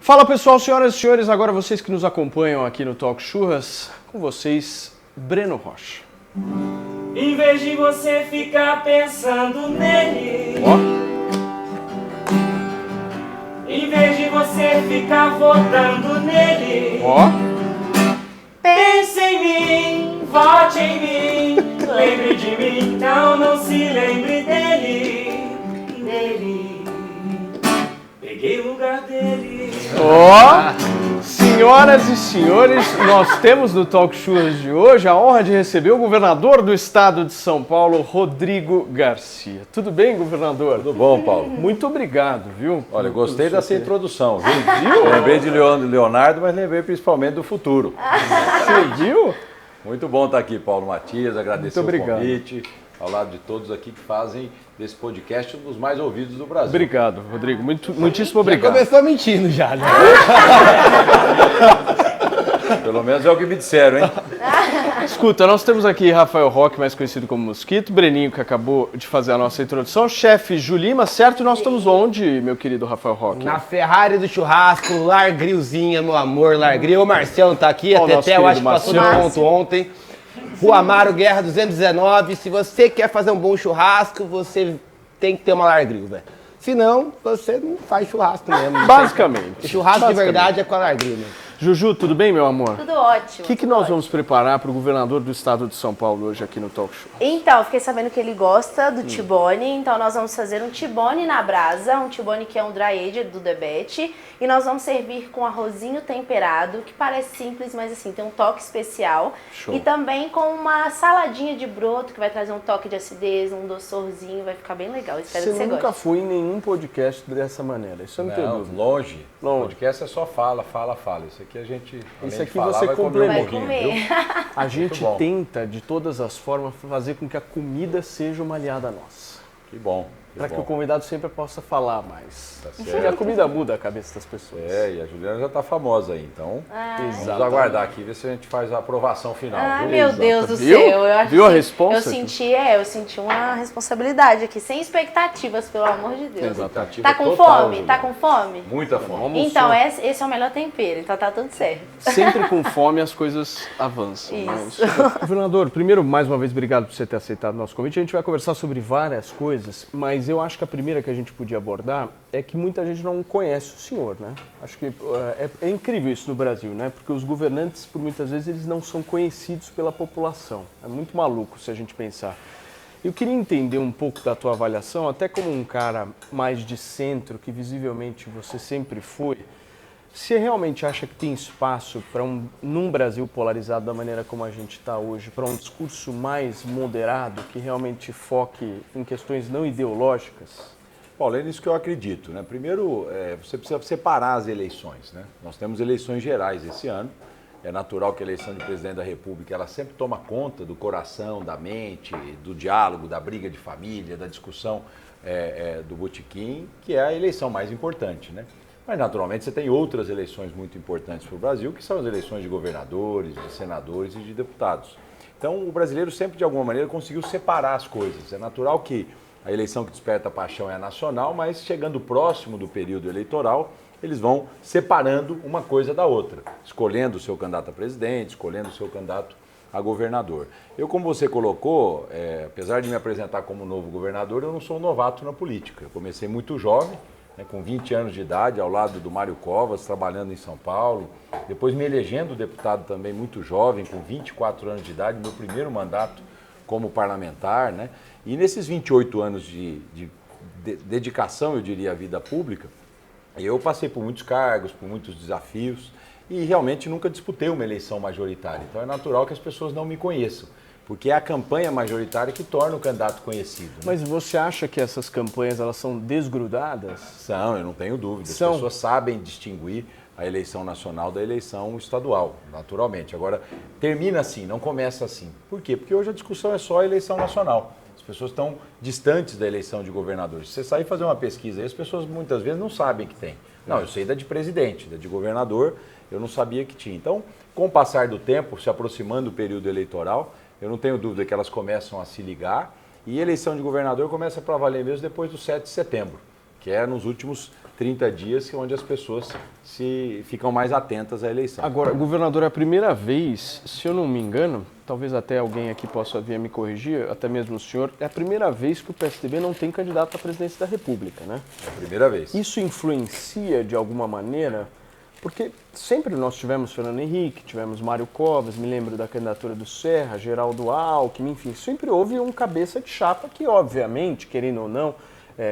Fala pessoal, senhoras e senhores, agora vocês que nos acompanham aqui no Talk Churras, com vocês, Breno Rocha. Em vez de você ficar pensando nele, em vez de você ficar votando nele, pense em mim, vote em mim, lembre de mim, não se lembre dele. Peguei o lugar dele. Senhoras e senhores, nós temos no Talk Churras de hoje a honra de receber o governador do estado de São Paulo, Rodrigo Garcia. Tudo bem, governador? Tudo bom, Paulo? Muito obrigado, viu? Olha, gostei dessa introdução, viu? Lembrei de Leonardo, mas lembrei principalmente do futuro. Você viu? Muito bom estar aqui, Paulo Matias, agradecer o obrigado. convite, ao lado de todos aqui que fazem desse podcast um dos mais ouvidos do Brasil. Obrigado, Rodrigo. Muitíssimo obrigado. Começou mentindo já, né? Pelo menos é o que me disseram, hein? Escuta, nós temos aqui Rafael Roque, mais conhecido como Mosquito, Breninho, que acabou de fazer a nossa introdução, chefe Julima, certo? E nós estamos onde, meu querido Rafael Roque? Na Ferrari do churrasco, Largrilzinha, meu amor, Largril. O Marcião tá aqui, Ó, a Teté, eu nosso acho que passou do querido ponto ontem. Rua Amaro Guerra 219. Se você quer fazer um bom churrasco, você tem que ter uma Largril, velho. Se não, você não faz churrasco mesmo. Basicamente. O churrasco de verdade é com a Largril, né? Juju, tudo bem, meu amor? Tudo ótimo. O que nós vamos preparar para o governador do estado de São Paulo hoje aqui no Talk Show? Então, fiquei sabendo que ele gosta do T-bone, então nós vamos fazer um T-bone na brasa, um T-bone que é um dry aged do Debete, e nós vamos servir com arrozinho temperado, que parece simples, mas assim, tem um toque especial. Show. E também com uma saladinha de broto, que vai trazer um toque de acidez, um doçorzinho, vai ficar bem legal. Espero que você nunca goste. foi em nenhum podcast dessa maneira, isso eu não tenho Não, dúvida. longe. Longe. O podcast é só fala. Isso aqui a gente, além Isso de aqui falar, você vai comer complementa. um pouquinho, Vai viu? comer. A gente bom. tenta, de todas as formas, fazer com que a comida seja uma aliada nossa. Que bom. Para que o convidado sempre possa falar mais. Tá E certo. a comida muda a cabeça das pessoas. É, e a Juliana já tá famosa aí, então vamos Exatamente. aguardar aqui, ver se a gente faz a aprovação final. Ai, viu? meu Deus do Viu? céu. Eu acho Viu a que responsa? eu senti uma responsabilidade aqui, sem expectativas, pelo amor de Deus. Exatamente. Tá com Total, fome? Juliana. Tá com fome? Muita fome. Então, esse é o melhor tempero, então tá tudo certo. Sempre com fome as coisas avançam. Isso. Né? Governador, primeiro, mais uma vez, obrigado por você ter aceitado o nosso convite. A gente vai conversar sobre várias coisas, mas eu acho que a primeira que a gente podia abordar é que muita gente não conhece o senhor, né? Acho que é incrível isso no Brasil, né? Porque os governantes, por muitas vezes, eles não são conhecidos pela população. É muito maluco se a gente pensar. Eu queria entender um pouco da tua avaliação, até como um cara mais de centro, que visivelmente você sempre foi, você realmente acha que tem espaço para num Brasil polarizado da maneira como a gente está hoje, para um discurso mais moderado, que realmente foque em questões não ideológicas? Paulo, é nisso que eu acredito, né? Primeiro, você precisa separar as eleições, né? Nós temos eleições gerais esse ano. É natural que a eleição de presidente da República, ela sempre toma conta do coração, da mente, do diálogo, da briga de família, da discussão do botequim, que é a eleição mais importante, né? Mas, naturalmente, você tem outras eleições muito importantes para o Brasil, que são as eleições de governadores, de senadores e de deputados. Então, o brasileiro sempre, de alguma maneira, conseguiu separar as coisas. É natural que a eleição que desperta paixão é a nacional, mas chegando próximo do período eleitoral, eles vão separando uma coisa da outra, escolhendo o seu candidato a presidente, escolhendo o seu candidato a governador. Eu, como você colocou, apesar de me apresentar como novo governador, eu não sou um novato na política. Eu comecei muito jovem, né, com 20 anos de idade, ao lado do Mário Covas, trabalhando em São Paulo. Depois me elegendo deputado também muito jovem, com 24 anos de idade, meu primeiro mandato como parlamentar, né? E nesses 28 anos de dedicação, eu diria, à vida pública, eu passei por muitos cargos, por muitos desafios e realmente nunca disputei uma eleição majoritária. Então é natural que as pessoas não me conheçam, porque é a campanha majoritária que torna o candidato conhecido. Né? Mas você acha que essas campanhas elas são desgrudadas? São, eu não tenho dúvida. As São. pessoas sabem distinguir a eleição nacional da eleição estadual, naturalmente. Agora, termina assim, não começa assim. Por quê? Porque hoje a discussão é só a eleição nacional. As pessoas estão distantes da eleição de governadores. Se você sair fazer uma pesquisa aí, as pessoas muitas vezes não sabem que tem. Não, eu sei da de presidente, da de governador, eu não sabia que tinha. Então, com o passar do tempo, se aproximando do período eleitoral, eu não tenho dúvida que elas começam a se ligar e a eleição de governador começa para valer mesmo depois do 7 de setembro, que é nos últimos 30 dias, que é onde as pessoas ficam mais atentas à eleição. Agora, governador, é a primeira vez, se eu não me engano, talvez até alguém aqui possa vir me corrigir, até mesmo o senhor, é a primeira vez que o PSDB não tem candidato à presidência da República, né? É a primeira vez. Isso influencia de alguma maneira? Porque sempre nós tivemos Fernando Henrique, tivemos Mário Covas, me lembro da candidatura do Serra, Geraldo Alckmin, enfim, sempre houve um cabeça de chapa que, obviamente, querendo ou não,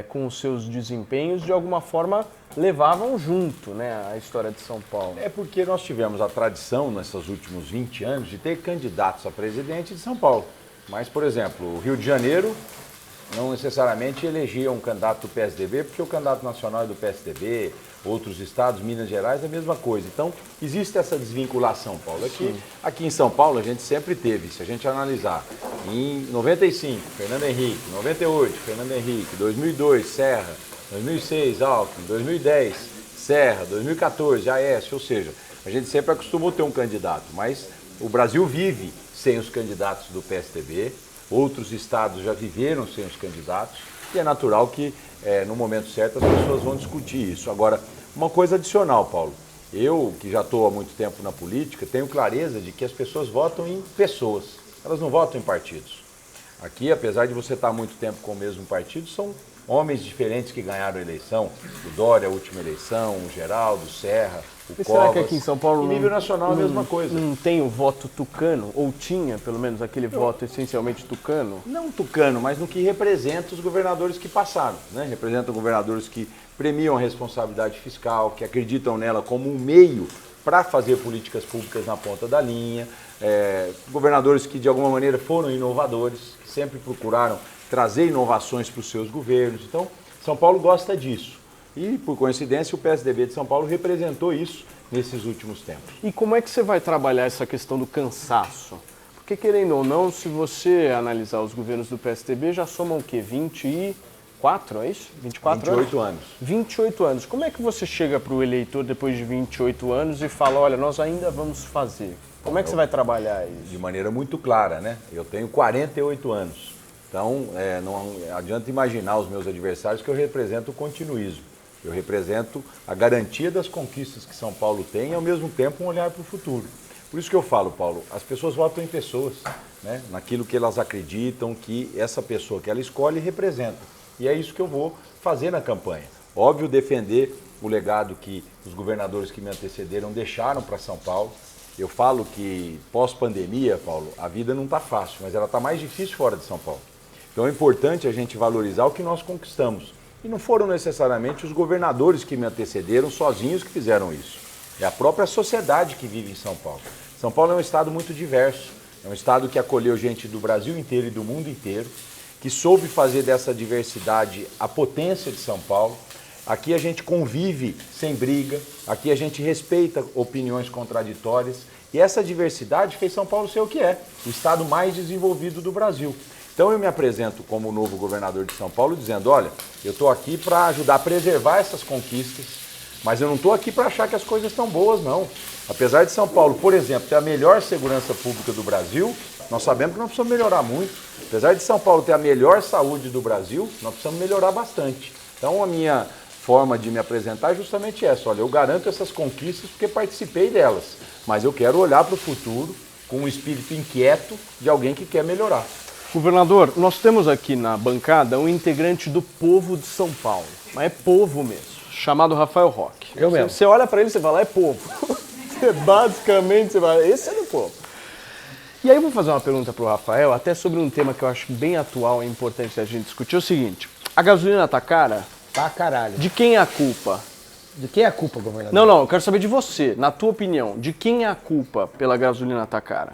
com os seus desempenhos, de alguma forma levavam junto, né, a história de São Paulo. É porque nós tivemos a tradição, nesses últimos 20 anos, de ter candidatos a presidente de São Paulo. Mas, por exemplo, o Rio de Janeiro não necessariamente elegia um candidato do PSDB, porque o candidato nacional é do PSDB, outros estados, Minas Gerais, é a mesma coisa. Então, existe essa desvinculação, Paulo. Aqui em São Paulo, a gente sempre teve, se a gente analisar, em 95, Fernando Henrique, 98, Fernando Henrique, 2002, Serra, 2006, Alckmin, 2010, Serra, 2014, Aécio, ou seja, a gente sempre acostumou ter um candidato, mas o Brasil vive sem os candidatos do PSDB, outros estados já viveram sem os candidatos, e é natural que, no momento certo, as pessoas vão discutir isso. Agora, uma coisa adicional, Paulo, eu, que já estou há muito tempo na política, tenho clareza de que as pessoas votam em pessoas, elas não votam em partidos. Aqui, apesar de você estar há muito tempo com o mesmo partido, são homens diferentes que ganharam a eleição, o Dória, a última eleição, o Geraldo, o Serra, o E Covas. será que aqui em São Paulo em nível nacional é a mesma coisa. Não tem o voto tucano, ou tinha pelo menos aquele voto essencialmente tucano? Não tucano, mas no que representa os governadores que passaram, né? Representam governadores que premiam a responsabilidade fiscal, que acreditam nela como um meio para fazer políticas públicas na ponta da linha, governadores que de alguma maneira foram inovadores, que sempre procuraram trazer inovações para os seus governos. Então, São Paulo gosta disso. E, por coincidência, o PSDB de São Paulo representou isso nesses últimos tempos. E como é que você vai trabalhar essa questão do cansaço? Porque, querendo ou não, se você analisar os governos do PSDB, já somam o quê? 24, é isso? 24 28 anos. 28 anos. Como é que você chega para o eleitor depois de 28 anos e fala, olha, nós ainda vamos fazer? Como é que você vai trabalhar isso? De maneira muito clara, né? Eu tenho 48 anos. Então, não adianta imaginar os meus adversários que eu represento o continuismo. Eu represento a garantia das conquistas que São Paulo tem e, ao mesmo tempo, um olhar para o futuro. Por isso que eu falo, Paulo, as pessoas votam em pessoas, né? Naquilo que elas acreditam que essa pessoa que ela escolhe representa. E é isso que eu vou fazer na campanha. Óbvio, defender o legado que os governadores que me antecederam deixaram para São Paulo. Eu falo que, pós-pandemia, Paulo, a vida não está fácil, mas ela está mais difícil fora de São Paulo. Então é importante a gente valorizar o que nós conquistamos. E não foram necessariamente os governadores que me antecederam sozinhos que fizeram isso. É a própria sociedade que vive em São Paulo. São Paulo é um estado muito diverso. É um estado que acolheu gente do Brasil inteiro e do mundo inteiro, que soube fazer dessa diversidade a potência de São Paulo. Aqui a gente convive sem briga, aqui a gente respeita opiniões contraditórias. E essa diversidade fez São Paulo ser o que é, o estado mais desenvolvido do Brasil. Então eu me apresento como o novo governador de São Paulo dizendo, olha, eu estou aqui para ajudar a preservar essas conquistas, mas eu não estou aqui para achar que as coisas estão boas, não. Apesar de São Paulo, por exemplo, ter a melhor segurança pública do Brasil, nós sabemos que nós precisamos melhorar muito. Apesar de São Paulo ter a melhor saúde do Brasil, nós precisamos melhorar bastante. Então a minha forma de me apresentar é justamente essa, olha, eu garanto essas conquistas porque participei delas, mas eu quero olhar para o futuro com um espírito inquieto de alguém que quer melhorar. Governador, nós temos aqui na bancada um integrante do povo de São Paulo, mas é povo mesmo, chamado Rafael Roque. Eu mesmo. Você olha para ele e você fala, é povo. Basicamente, você fala, esse é do povo. E aí eu vou fazer uma pergunta para o Rafael, até sobre um tema que eu acho bem atual e importante a gente discutir, é o seguinte, a gasolina tá cara? Tá caralho. De quem é a culpa? De quem é a culpa, governador? Não, eu quero saber de você, na tua opinião, de quem é a culpa pela gasolina tá cara?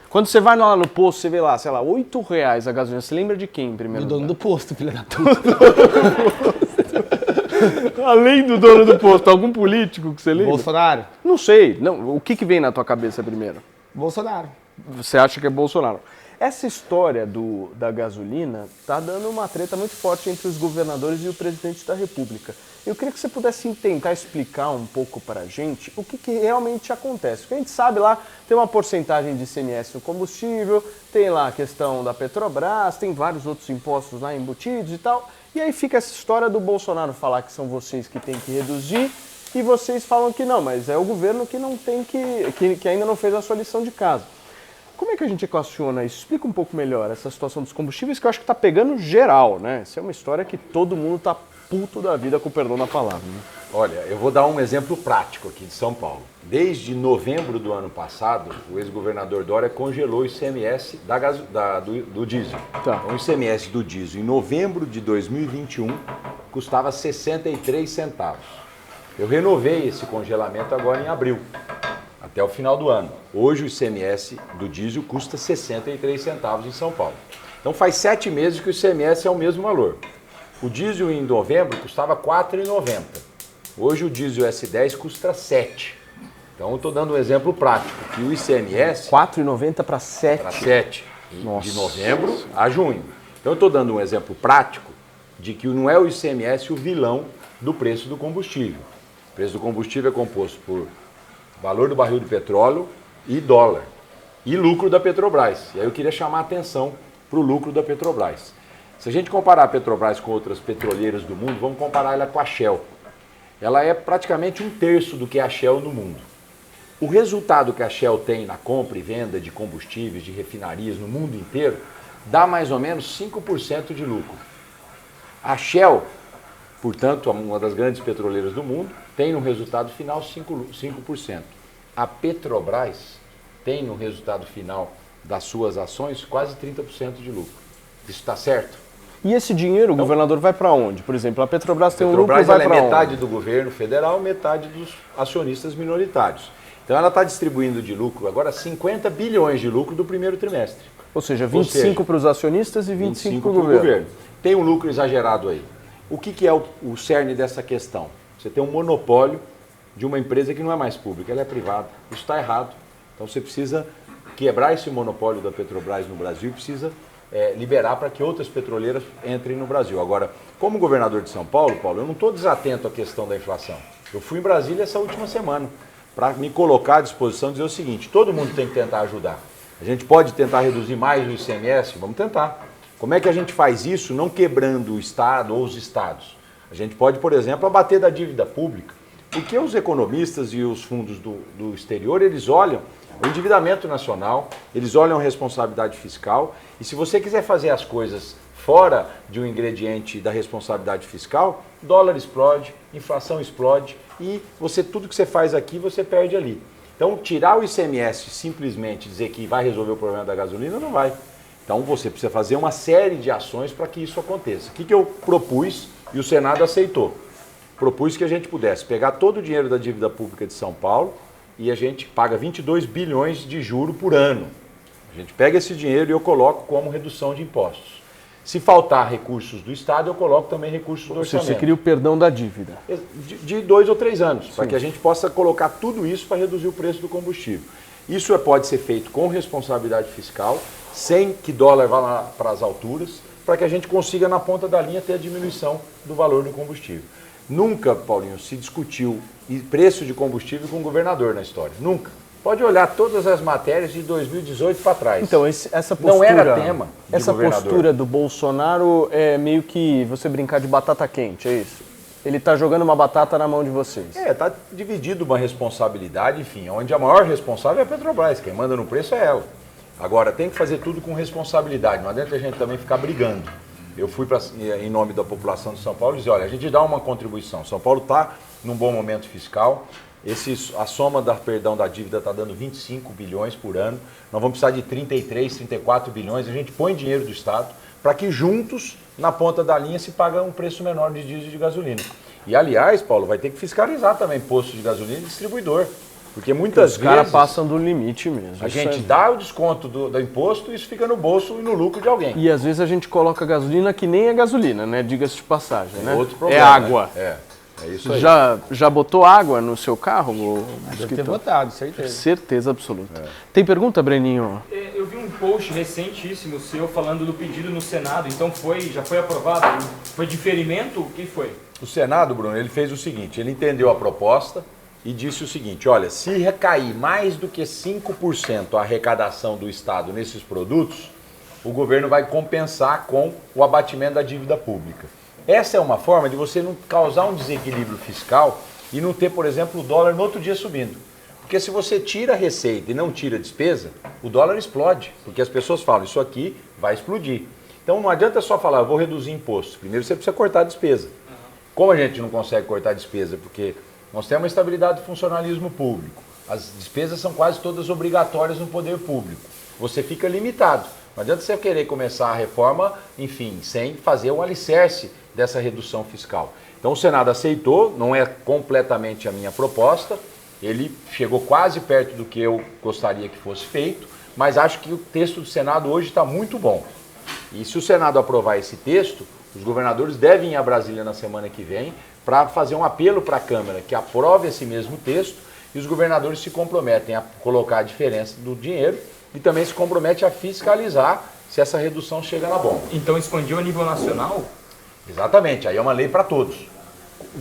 Quando você vai lá no posto, você vê lá, sei lá, R$8 a gasolina, você lembra de quem em primeiro Do dono lugar? do posto, filha da puta. Além do dono do posto, algum político que você lembra? Bolsonaro. Não sei. Não, o que vem na tua cabeça primeiro? Bolsonaro. Você acha que é Bolsonaro? Essa história da gasolina tá dando uma treta muito forte entre os governadores e o presidente da República. Eu queria que você pudesse tentar explicar um pouco para a gente o que realmente acontece. Porque a gente sabe lá, tem uma porcentagem de ICMS no combustível, tem lá a questão da Petrobras, tem vários outros impostos lá embutidos e tal. E aí fica essa história do Bolsonaro falar que são vocês que têm que reduzir e vocês falam que não, mas é o governo que não tem que ainda não fez a sua lição de casa. Como é que a gente equaciona isso? Explica um pouco melhor essa situação dos combustíveis, que eu acho que está pegando geral, né? Essa é uma história que todo mundo está puto da vida, com o perdão da palavra. Né? Olha, eu vou dar um exemplo prático aqui de São Paulo. Desde novembro do ano passado, o ex-governador Dória congelou o ICMS do diesel. Tá. Então, o ICMS do diesel em novembro de 2021 custava 63 centavos. Eu renovei esse congelamento agora em abril, até o final do ano. Hoje o ICMS do diesel custa 63 centavos em São Paulo. Então faz 7 meses que o ICMS é o mesmo valor. O diesel em novembro custava R$ 4,90. Hoje o diesel S10 custa 7. Então eu estou dando um exemplo prático, que o ICMS... 4,90 para 7. Para 7, de novembro a junho. Então eu estou dando um exemplo prático de que não é o ICMS o vilão do preço do combustível. O preço do combustível é composto por valor do barril de petróleo e dólar. E lucro da Petrobras. E aí eu queria chamar a atenção para o lucro da Petrobras. Se a gente comparar a Petrobras com outras petroleiras do mundo, vamos comparar ela com a Shell. Ela é praticamente 1/3 do que é a Shell no mundo. O resultado que a Shell tem na compra e venda de combustíveis, de refinarias no mundo inteiro, dá mais ou menos 5% de lucro. A Shell, portanto, uma das grandes petroleiras do mundo, tem no resultado final 5%. A Petrobras tem no resultado final das suas ações quase 30% de lucro. Isso está certo? E esse dinheiro, o governador, vai para onde? Por exemplo, a Petrobras tem um lucro, Petrobras vai para onde? é metade do governo federal, metade dos acionistas minoritários. Então ela está distribuindo de lucro agora 50 bilhões de lucro do primeiro trimestre. Ou seja, 25 para os acionistas e 25 para o governo. Tem um lucro exagerado aí. O que é o cerne dessa questão? Você tem um monopólio de uma empresa que não é mais pública, ela é privada. Isso está errado. Então você precisa quebrar esse monopólio da Petrobras no Brasil e precisa liberar para que outras petroleiras entrem no Brasil. Agora, como governador de São Paulo, Paulo, eu não estou desatento à questão da inflação. Eu fui em Brasília essa última semana para me colocar à disposição e dizer o seguinte: todo mundo tem que tentar ajudar. A gente pode tentar reduzir mais o ICMS? Vamos tentar. Como é que a gente faz isso não quebrando o Estado ou os Estados? A gente pode, por exemplo, abater da dívida pública, porque os economistas e os fundos do exterior, eles olham o endividamento nacional, eles olham a responsabilidade fiscal, e se você quiser fazer as coisas fora de um ingrediente da responsabilidade fiscal, dólar explode, inflação explode, e tudo que você faz aqui, você perde ali. Então, tirar o ICMS simplesmente dizer que vai resolver o problema da gasolina, não vai. Então, você precisa fazer uma série de ações para que isso aconteça. O que eu propus e o Senado aceitou? Propus que a gente pudesse pegar todo o dinheiro da dívida pública de São Paulo e a gente paga 22 bilhões de juro por ano. A gente pega esse dinheiro e eu coloco como redução de impostos. Se faltar recursos do Estado, eu coloco também recursos do orçamento. Você cria o perdão da dívida. De 2 ou 3 anos, para que a gente possa colocar tudo isso para reduzir o preço do combustível. Isso pode ser feito com responsabilidade fiscal, sem que dólar vá lá para as alturas, para que a gente consiga, na ponta da linha, ter a diminuição do valor do combustível. Nunca, Paulinho, se discutiu preço de combustível com o governador na história. Nunca. Pode olhar todas as matérias de 2018 para trás. Então, essa postura, não era tema de essa governador. postura do Bolsonaro é meio que você brincar de batata quente, é isso? Ele está jogando uma batata na mão de vocês. Está dividido uma responsabilidade, enfim, onde a maior responsável é a Petrobras, quem manda no preço é ela. Agora, tem que fazer tudo com responsabilidade, não adianta a gente também ficar brigando. Eu fui em nome da população de São Paulo e disse, olha, a gente dá uma contribuição. São Paulo está num bom momento fiscal, a soma da perdão da dívida está dando 25 bilhões por ano, nós vamos precisar de 33, 34 bilhões, a gente põe dinheiro do Estado para que juntos, na ponta da linha, se pague um preço menor de diesel e de gasolina. E, aliás, Paulo, vai ter que fiscalizar também posto de gasolina e distribuidor. Porque muitas vezes... Os caras passam do limite mesmo. A gente dá o desconto do imposto e isso fica no bolso e no lucro de alguém. E às vezes a gente coloca gasolina que nem é gasolina, né? Diga-se de passagem, né? Outro problema, é água. Né? É isso aí. Já botou água no seu carro? Deve ter botado, certeza. Certeza absoluta. Tem pergunta, Breninho? Eu vi um post recentíssimo seu falando do pedido no Senado, então já foi aprovado? Foi diferimento? O que foi? O Senado, Bruno, ele fez o seguinte, ele entendeu a proposta e disse o seguinte, olha, se recair mais do que 5% a arrecadação do Estado nesses produtos, o governo vai compensar com o abatimento da dívida pública. Essa é uma forma de você não causar um desequilíbrio fiscal e não ter, por exemplo, o dólar no outro dia subindo. Porque se você tira a receita e não tira a despesa, o dólar explode. Porque as pessoas falam, isso aqui vai explodir. Então não adianta só falar, eu vou reduzir imposto. Primeiro você precisa cortar a despesa. Como a gente não consegue cortar a despesa? Porque nós temos uma estabilidade do funcionalismo público. As despesas são quase todas obrigatórias no poder público. Você fica limitado. Não adianta você querer começar a reforma, enfim, sem fazer um alicerce dessa redução fiscal. Então o Senado aceitou, não é completamente a minha proposta, ele chegou quase perto do que eu gostaria que fosse feito, mas acho que o texto do Senado hoje está muito bom. E se o Senado aprovar esse texto, os governadores devem ir a Brasília na semana que vem para fazer um apelo para a Câmara que aprove esse mesmo texto e os governadores se comprometem a colocar a diferença do dinheiro e também se compromete a fiscalizar se essa redução chega na bomba. Então expandiu a nível nacional? Exatamente, aí é uma lei para todos.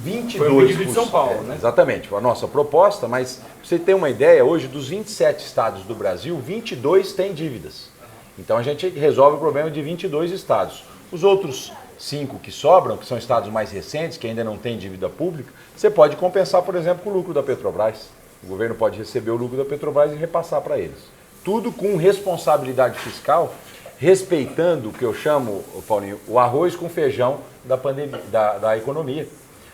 22%. Foi o pedido de São Paulo, né? Exatamente, a nossa proposta, mas pra você ter uma ideia, hoje dos 27 estados do Brasil, 22 têm dívidas. Então a gente resolve o problema de 22 estados. Os outros 5 que sobram, que são estados mais recentes, que ainda não têm dívida pública, você pode compensar, por exemplo, com o lucro da Petrobras. O governo pode receber o lucro da Petrobras e repassar para eles. Tudo com responsabilidade fiscal, respeitando o que eu chamo, Paulinho, o arroz com feijão da pandemia, da economia.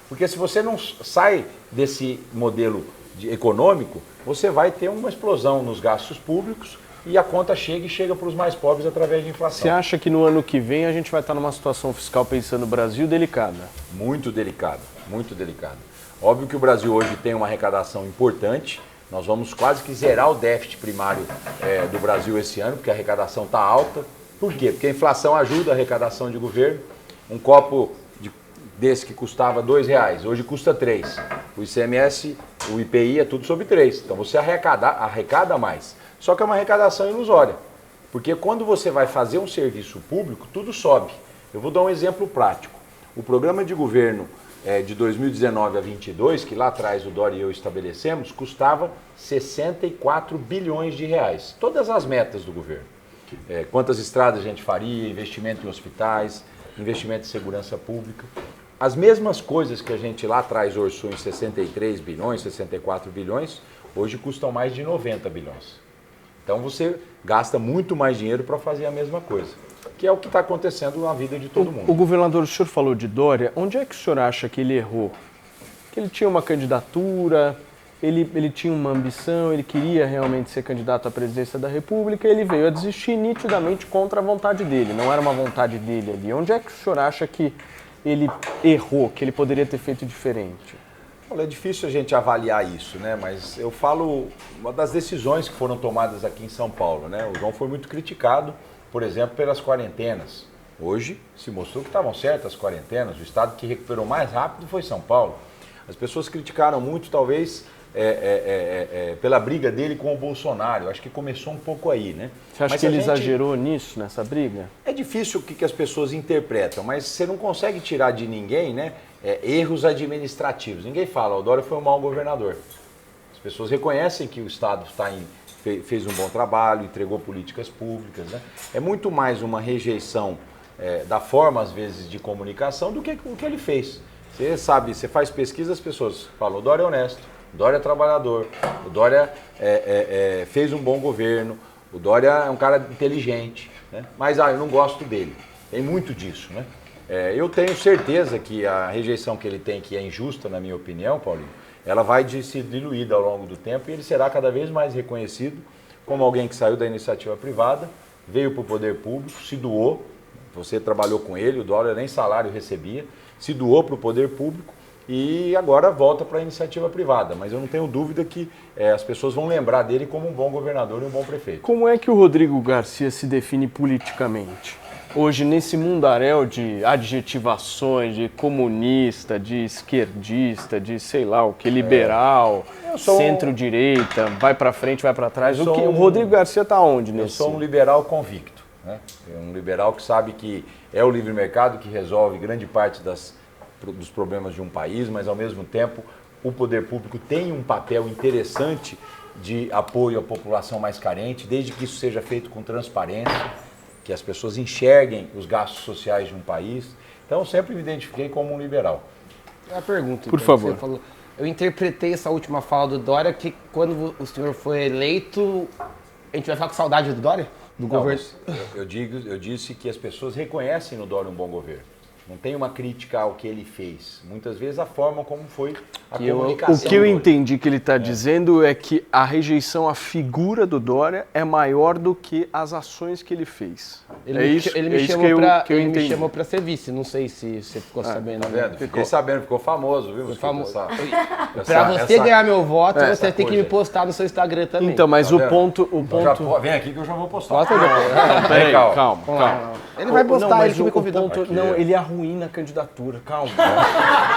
Porque se você não sai desse modelo econômico, você vai ter uma explosão nos gastos públicos e a conta chega para os mais pobres através de inflação. Você acha que no ano que vem a gente vai estar numa situação fiscal, pensando no Brasil, delicada? Muito delicada, muito delicada. Óbvio que o Brasil hoje tem uma arrecadação importante. Nós vamos quase que zerar o déficit primário do Brasil esse ano, porque a arrecadação está alta. Por quê? Porque a inflação ajuda a arrecadação de governo. Um copo desse que custava R$2, hoje custa R$3. O ICMS, o IPI é tudo sobre 3. Então você arrecada mais. Só que é uma arrecadação ilusória. Porque quando você vai fazer um serviço público, tudo sobe. Eu vou dar um exemplo prático. O programa de governo de 2019 a 2022, que lá atrás o Dória e eu estabelecemos, custava 64 bilhões de reais. Todas as metas do governo. Quantas estradas a gente faria, investimento em hospitais, investimento em segurança pública. As mesmas coisas que a gente lá atrás orçou em 63 bilhões, 64 bilhões, hoje custam mais de 90 bilhões. Então você gasta muito mais dinheiro para fazer a mesma coisa, que é o que está acontecendo na vida de todo mundo. O governador, o senhor falou de Dória, onde é que o senhor acha que ele errou? Que ele tinha uma candidatura, ele tinha uma ambição, ele queria realmente ser candidato à presidência da República, ele veio a desistir nitidamente contra a vontade dele, não era uma vontade dele ali. Onde é que o senhor acha que ele errou, que ele poderia ter feito diferente? Olha, é difícil a gente avaliar isso, né? Mas eu falo uma das decisões que foram tomadas aqui em São Paulo, né? O João foi muito criticado, por exemplo, pelas quarentenas. Hoje se mostrou que estavam certas as quarentenas, o estado que recuperou mais rápido foi São Paulo. As pessoas criticaram muito, talvez, pela briga dele com o Bolsonaro. Eu acho que começou um pouco aí, né? Você acha que ele exagerou nisso, nessa briga? É difícil o que as pessoas interpretam, mas você não consegue tirar de ninguém, né, erros administrativos. Ninguém fala, o Dória foi um mau governador. As pessoas reconhecem que o Estado fez um bom trabalho, entregou políticas públicas, né? É muito mais uma rejeição da forma, às vezes, de comunicação do que o que ele fez. Você sabe, você faz pesquisa, as pessoas falam, o Dória é honesto, o Dória é trabalhador, o Dória fez um bom governo, o Dória é um cara inteligente, né? Mas eu não gosto dele. Tem muito disso, né? Eu tenho certeza que a rejeição que ele tem, que é injusta, na minha opinião, Paulinho, ela vai ser diluída ao longo do tempo e ele será cada vez mais reconhecido como alguém que saiu da iniciativa privada, veio para o poder público, se doou, você trabalhou com ele, o Dória nem salário recebia, se doou para o poder público e agora volta para a iniciativa privada. Mas eu não tenho dúvida que as pessoas vão lembrar dele como um bom governador e um bom prefeito. Como é que o Rodrigo Garcia se define politicamente? Hoje, nesse mundaréu de adjetivações, de comunista, de esquerdista, de sei lá o que, liberal, centro-direita, vai para frente, vai para trás. O Rodrigo Garcia está onde nesse? Eu sou um liberal convicto, né? Um liberal que sabe que é o livre mercado que resolve grande parte dos problemas de um país, mas ao mesmo tempo o poder público tem um papel interessante de apoio à população mais carente, desde que isso seja feito com transparência, que as pessoas enxerguem os gastos sociais de um país. Então eu sempre me identifiquei como um liberal. Uma pergunta. Por então, favor. Você falou. Eu interpretei essa última fala do Dória que quando o senhor foi eleito, a gente vai ficar com saudade do Dória? Do Não, governo? mas eu disse que as pessoas reconhecem no Dória um bom governo. Não tem uma crítica ao que ele fez. Muitas vezes a forma como foi a comunicação. O que eu do- entendi que ele está dizendo é que a rejeição à figura do Dória é maior do que as ações que ele fez. Ele é me, isso, ele me é isso chamou que eu, pra, que eu ele me entendi. chamou pra ser vice. Não sei se você ficou sabendo. Tá né? vendo? Fiquei sabendo, ficou famoso, viu? famoso. Essa- Pra você ganhar meu voto, essa você tem que me coisa aí. postar no seu Instagram também. Então, mas Tá o vendo? ponto... Então já vem aqui que eu já vou postar. Posta depois. Peraí, calma. calma. Ele vai postar, Não, mas ele que me o convidou. ponto, Aqui, não, é. ele arruína a candidatura, calma.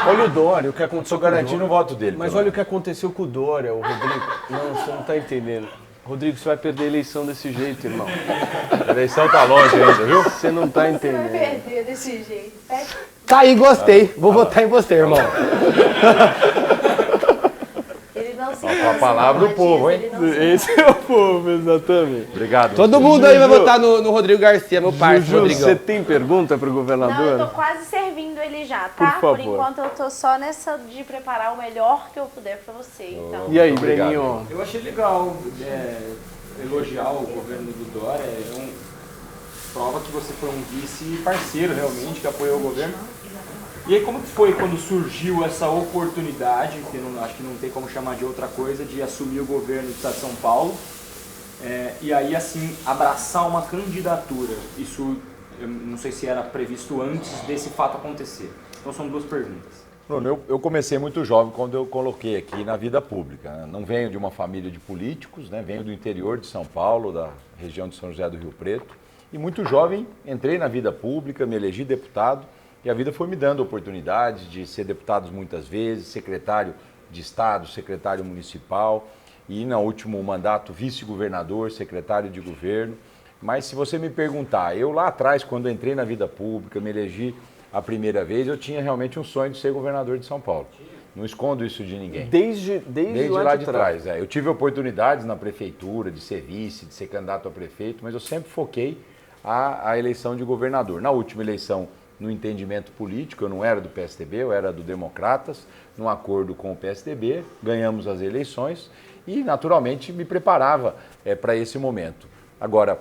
Olha o Dória, o que aconteceu Estou com o garantindo o Dória. voto dele. Mas pelo olha o que aconteceu com o Dória, o Rodrigo. Não, você não está entendendo. Rodrigo, você vai perder a eleição desse jeito, irmão. menos. A eleição tá longe ainda, viu? Você não está Vai entendendo. perder desse jeito. Tá aí, gostei. Vou votar em você, irmão. Ele não se a palavra do povo, hein? ele não se Esse é o povo, exatamente. Obrigado. Todo mundo aí vai votar no Rodrigo Garcia, meu parceiro, Juju, Rodrigão. você tem pergunta para o Não, eu governador? tô quase servindo ele já, tá? Por favor. enquanto eu tô só nessa de preparar o melhor que eu puder pra você, então. E aí, Muito obrigado. Breninho? Eu achei legal elogiar o governo do Dória. Prova que você foi um vice parceiro realmente, que apoiou o governo. E aí, como que foi quando surgiu essa oportunidade, que eu acho que não tem como chamar de outra coisa, de assumir o governo do Estado de São Paulo, e aí, assim, abraçar uma candidatura? Isso, eu não sei se era previsto antes desse fato acontecer. Então, são duas perguntas. Bruno, eu comecei muito jovem quando eu coloquei aqui na vida pública, né? Não venho de uma família de políticos, né? Venho do interior de São Paulo, da região de São José do Rio Preto. E muito jovem entrei na vida pública, me elegi deputado e a vida foi me dando oportunidades de ser deputado muitas vezes, secretário de Estado, secretário municipal e no último mandato vice-governador, secretário de governo. Mas se você me perguntar, eu lá atrás, quando entrei na vida pública, me elegi a primeira vez, eu tinha realmente um sonho de ser governador de São Paulo. Não escondo isso de ninguém. Desde Lá de trás. Eu tive oportunidades na prefeitura de ser vice, de ser candidato a prefeito, mas eu sempre foquei a eleição de governador. Na última eleição, no entendimento político, eu não era do PSDB, eu era do Democratas, num acordo com o PSDB, ganhamos as eleições e, naturalmente, me preparava para esse momento. Agora,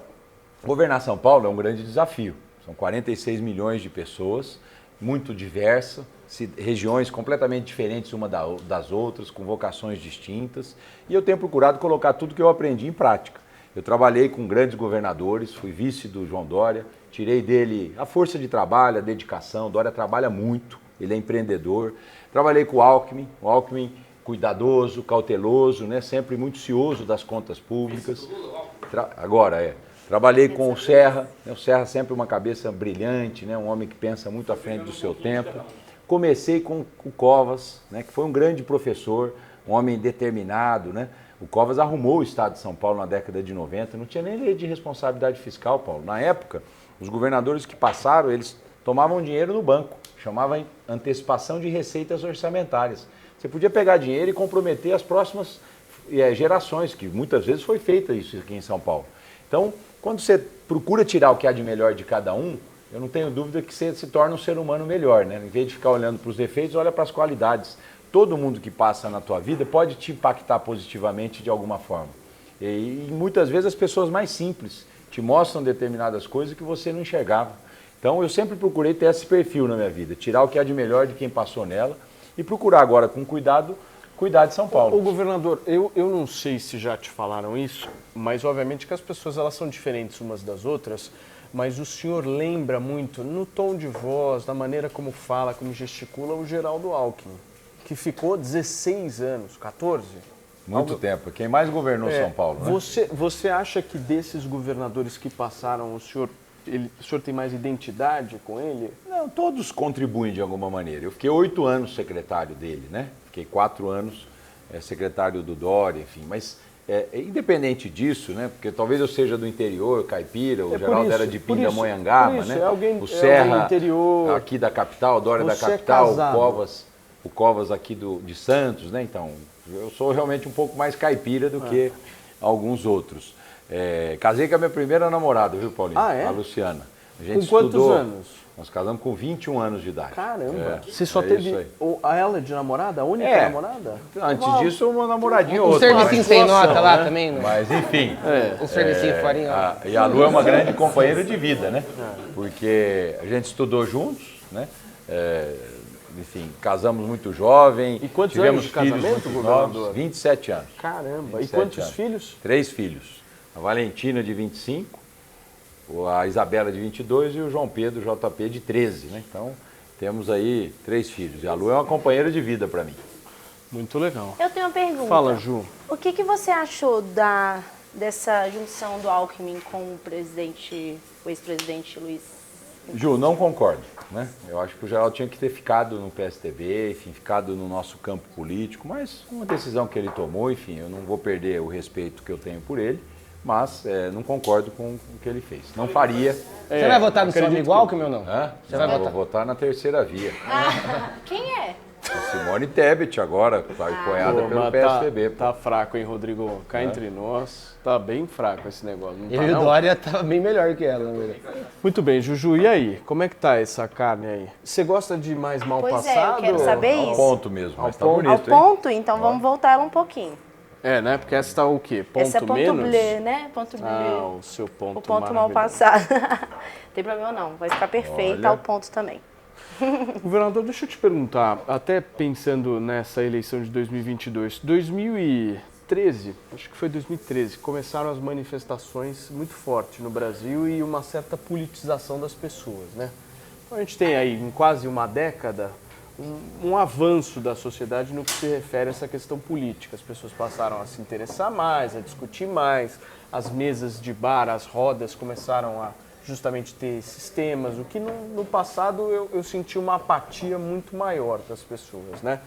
governar São Paulo é um grande desafio. São 46 milhões de pessoas, muito diversas, regiões completamente diferentes uma das outras, com vocações distintas. E eu tenho procurado colocar tudo que eu aprendi em prática. Eu trabalhei com grandes governadores, fui vice do João Dória, tirei dele a força de trabalho, a dedicação. O Dória trabalha muito, ele é empreendedor. Trabalhei com o Alckmin cuidadoso, cauteloso, né? Sempre muito cioso das contas públicas. Trabalhei com o Serra, né? O Serra sempre uma cabeça brilhante, né? Um homem que pensa muito à frente do seu tempo. Comecei com o Covas, né? Que foi um grande professor, um homem determinado, né? O Covas arrumou o Estado de São Paulo na década de 90, não tinha nem lei de responsabilidade fiscal, Paulo. Na época, os governadores que passaram, eles tomavam dinheiro no banco, chamava antecipação de receitas orçamentárias. Você podia pegar dinheiro e comprometer as próximas gerações, que muitas vezes foi feita isso aqui em São Paulo. Então, quando você procura tirar o que há de melhor de cada um, eu não tenho dúvida que você se torna um ser humano melhor, né? Em vez de ficar olhando para os defeitos, olha para as qualidades. Todo mundo que passa na tua vida pode te impactar positivamente de alguma forma. E muitas vezes as pessoas mais simples te mostram determinadas coisas que você não enxergava. Então eu sempre procurei ter esse perfil na minha vida, tirar o que há de melhor de quem passou nela e procurar agora com cuidado, cuidar de São Paulo. Ô governador, eu não sei se já te falaram isso, mas obviamente que as pessoas elas são diferentes umas das outras, mas o senhor lembra muito, no tom de voz, na maneira como fala, como gesticula, o Geraldo Alckmin, que ficou 16 anos, 14? Muito tempo. Quem mais governou São Paulo, né? Você acha que desses governadores que passaram, o senhor tem mais identidade com ele? Não, todos contribuem de alguma maneira. Eu fiquei 8 anos secretário dele, né? Fiquei 4 anos secretário do Dória, enfim. Mas, independente disso, né? Porque talvez eu seja do interior, caipira, o Geraldo era de Pindamonhangaba, né? O Serra, interior, aqui da capital, o Dória da capital, o Covas aqui de Santos, né? Então, eu sou realmente um pouco mais caipira do que alguns outros. Casei com a minha primeira namorada, viu, Paulinho? Ah, é? A Luciana. A gente com quantos anos? Nós casamos com 21 anos de idade. Caramba. Você só isso teve aí. a ela de namorada? A única É. namorada? Antes disso, uma namoradinha ou Um outra. servicinho mas- sem nota situação, lá né? também, né? Mas enfim. Um servicinho farinha lá. E a Lu é uma grande companheira de vida, né? Porque a gente estudou juntos, né? Enfim, casamos muito jovem. E quantos tivemos anos de filhos casamento, muito governador? novos, 27 anos. Caramba. E 27 quantos anos. filhos? 3 filhos. A Valentina, de 25, a Isabela, de 22 e o João Pedro, JP, de 13, né? Então, temos aí 3 filhos. E a Lu é uma companheira de vida para mim. Muito legal. Eu tenho uma pergunta. Fala, Ju. O que você achou dessa junção do Alckmin com o ex-presidente Luiz? Ju, não concordo, né? Eu acho que o Geraldo tinha que ter ficado no PSDB, enfim, ficado no nosso campo político, mas uma decisão que ele tomou, enfim, eu não vou perder o respeito que eu tenho por ele, mas não concordo com o que ele fez. Não faria. Você vai votar no seu acredito amigo Alckmin ou não? Hã? Você vai Não, votar? vou votar na terceira via. Quem é? A Simone Tebet agora, apoiada Pô, pelo mas PSDB. tá fraco, hein, Rodrigo? Cá entre nós, tá bem fraco esse negócio. Não tá, Eu e o não? Dória tava bem melhor que ela, na verdade. Muito bem, Juju, e aí? Como é que tá essa carne aí? Você gosta de mais mal Pois passado? é, eu quero saber Ao isso. ponto mesmo, mas tá ponto. Ao bonito, hein? ponto, então vamos voltar ela um pouquinho. É, né? Porque essa tá o quê? Ponto Esse é ponto menos? bleu, né? Ponto bleu. Ah, o seu ponto O ponto mal maravilhoso. passado. Não tem problema não, vai ficar perfeito Olha. ao ponto também. Governador, deixa eu te perguntar, até pensando nessa eleição de 2022, 2013, acho que foi 2013, começaram as manifestações muito fortes no Brasil e uma certa politização das pessoas, né? Então a gente tem aí, em quase uma década, um avanço da sociedade no que se refere a essa questão política. As pessoas passaram a se interessar mais, a discutir mais, as mesas de bar, as rodas começaram a justamente ter esses temas, o que no passado eu senti uma apatia muito maior das pessoas, né?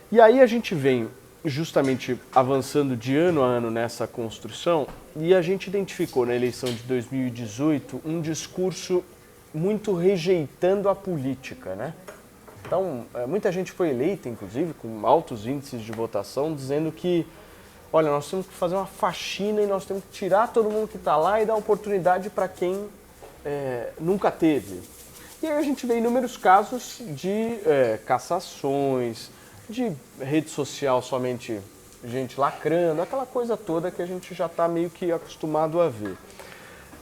E aí a gente vem justamente avançando de ano a ano nessa construção e a gente identificou na eleição de 2018 um discurso muito rejeitando a política, né? Então, muita gente foi eleita, inclusive, com altos índices de votação, dizendo que olha, nós temos que fazer uma faxina e nós temos que tirar todo mundo que está lá e dar oportunidade para quem nunca teve. E aí a gente vê inúmeros casos de cassações, de rede social somente gente lacrando, aquela coisa toda que a gente já está meio que acostumado a ver.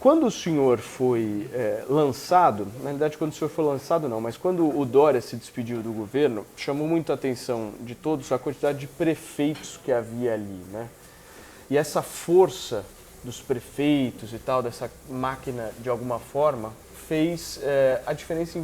Quando o senhor foi lançado, na realidade quando o senhor foi lançado não, mas quando o Dória se despediu do governo, chamou muito a atenção de todos a quantidade de prefeitos que havia ali, né? E essa força dos prefeitos e tal, dessa máquina de alguma forma, fez a diferença em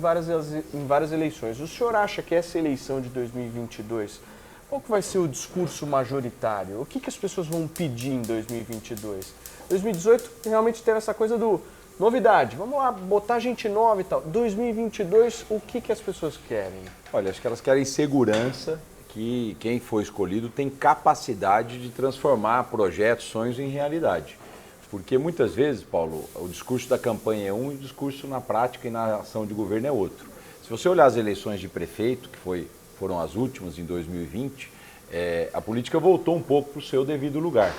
várias eleições. O senhor acha que essa eleição de 2022, qual que vai ser o discurso majoritário? O que as pessoas vão pedir em 2022? 2018 realmente teve essa coisa do novidade, vamos lá, botar gente nova e tal. 2022, o que as pessoas querem? Olha, acho que elas querem segurança, que quem for escolhido tem capacidade de transformar projetos, sonhos em realidade. Porque muitas vezes, Paulo, o discurso da campanha é um e o discurso na prática e na ação de governo é outro. Se você olhar as eleições de prefeito, que foram as últimas em 2020, a política voltou um pouco para o seu devido lugar.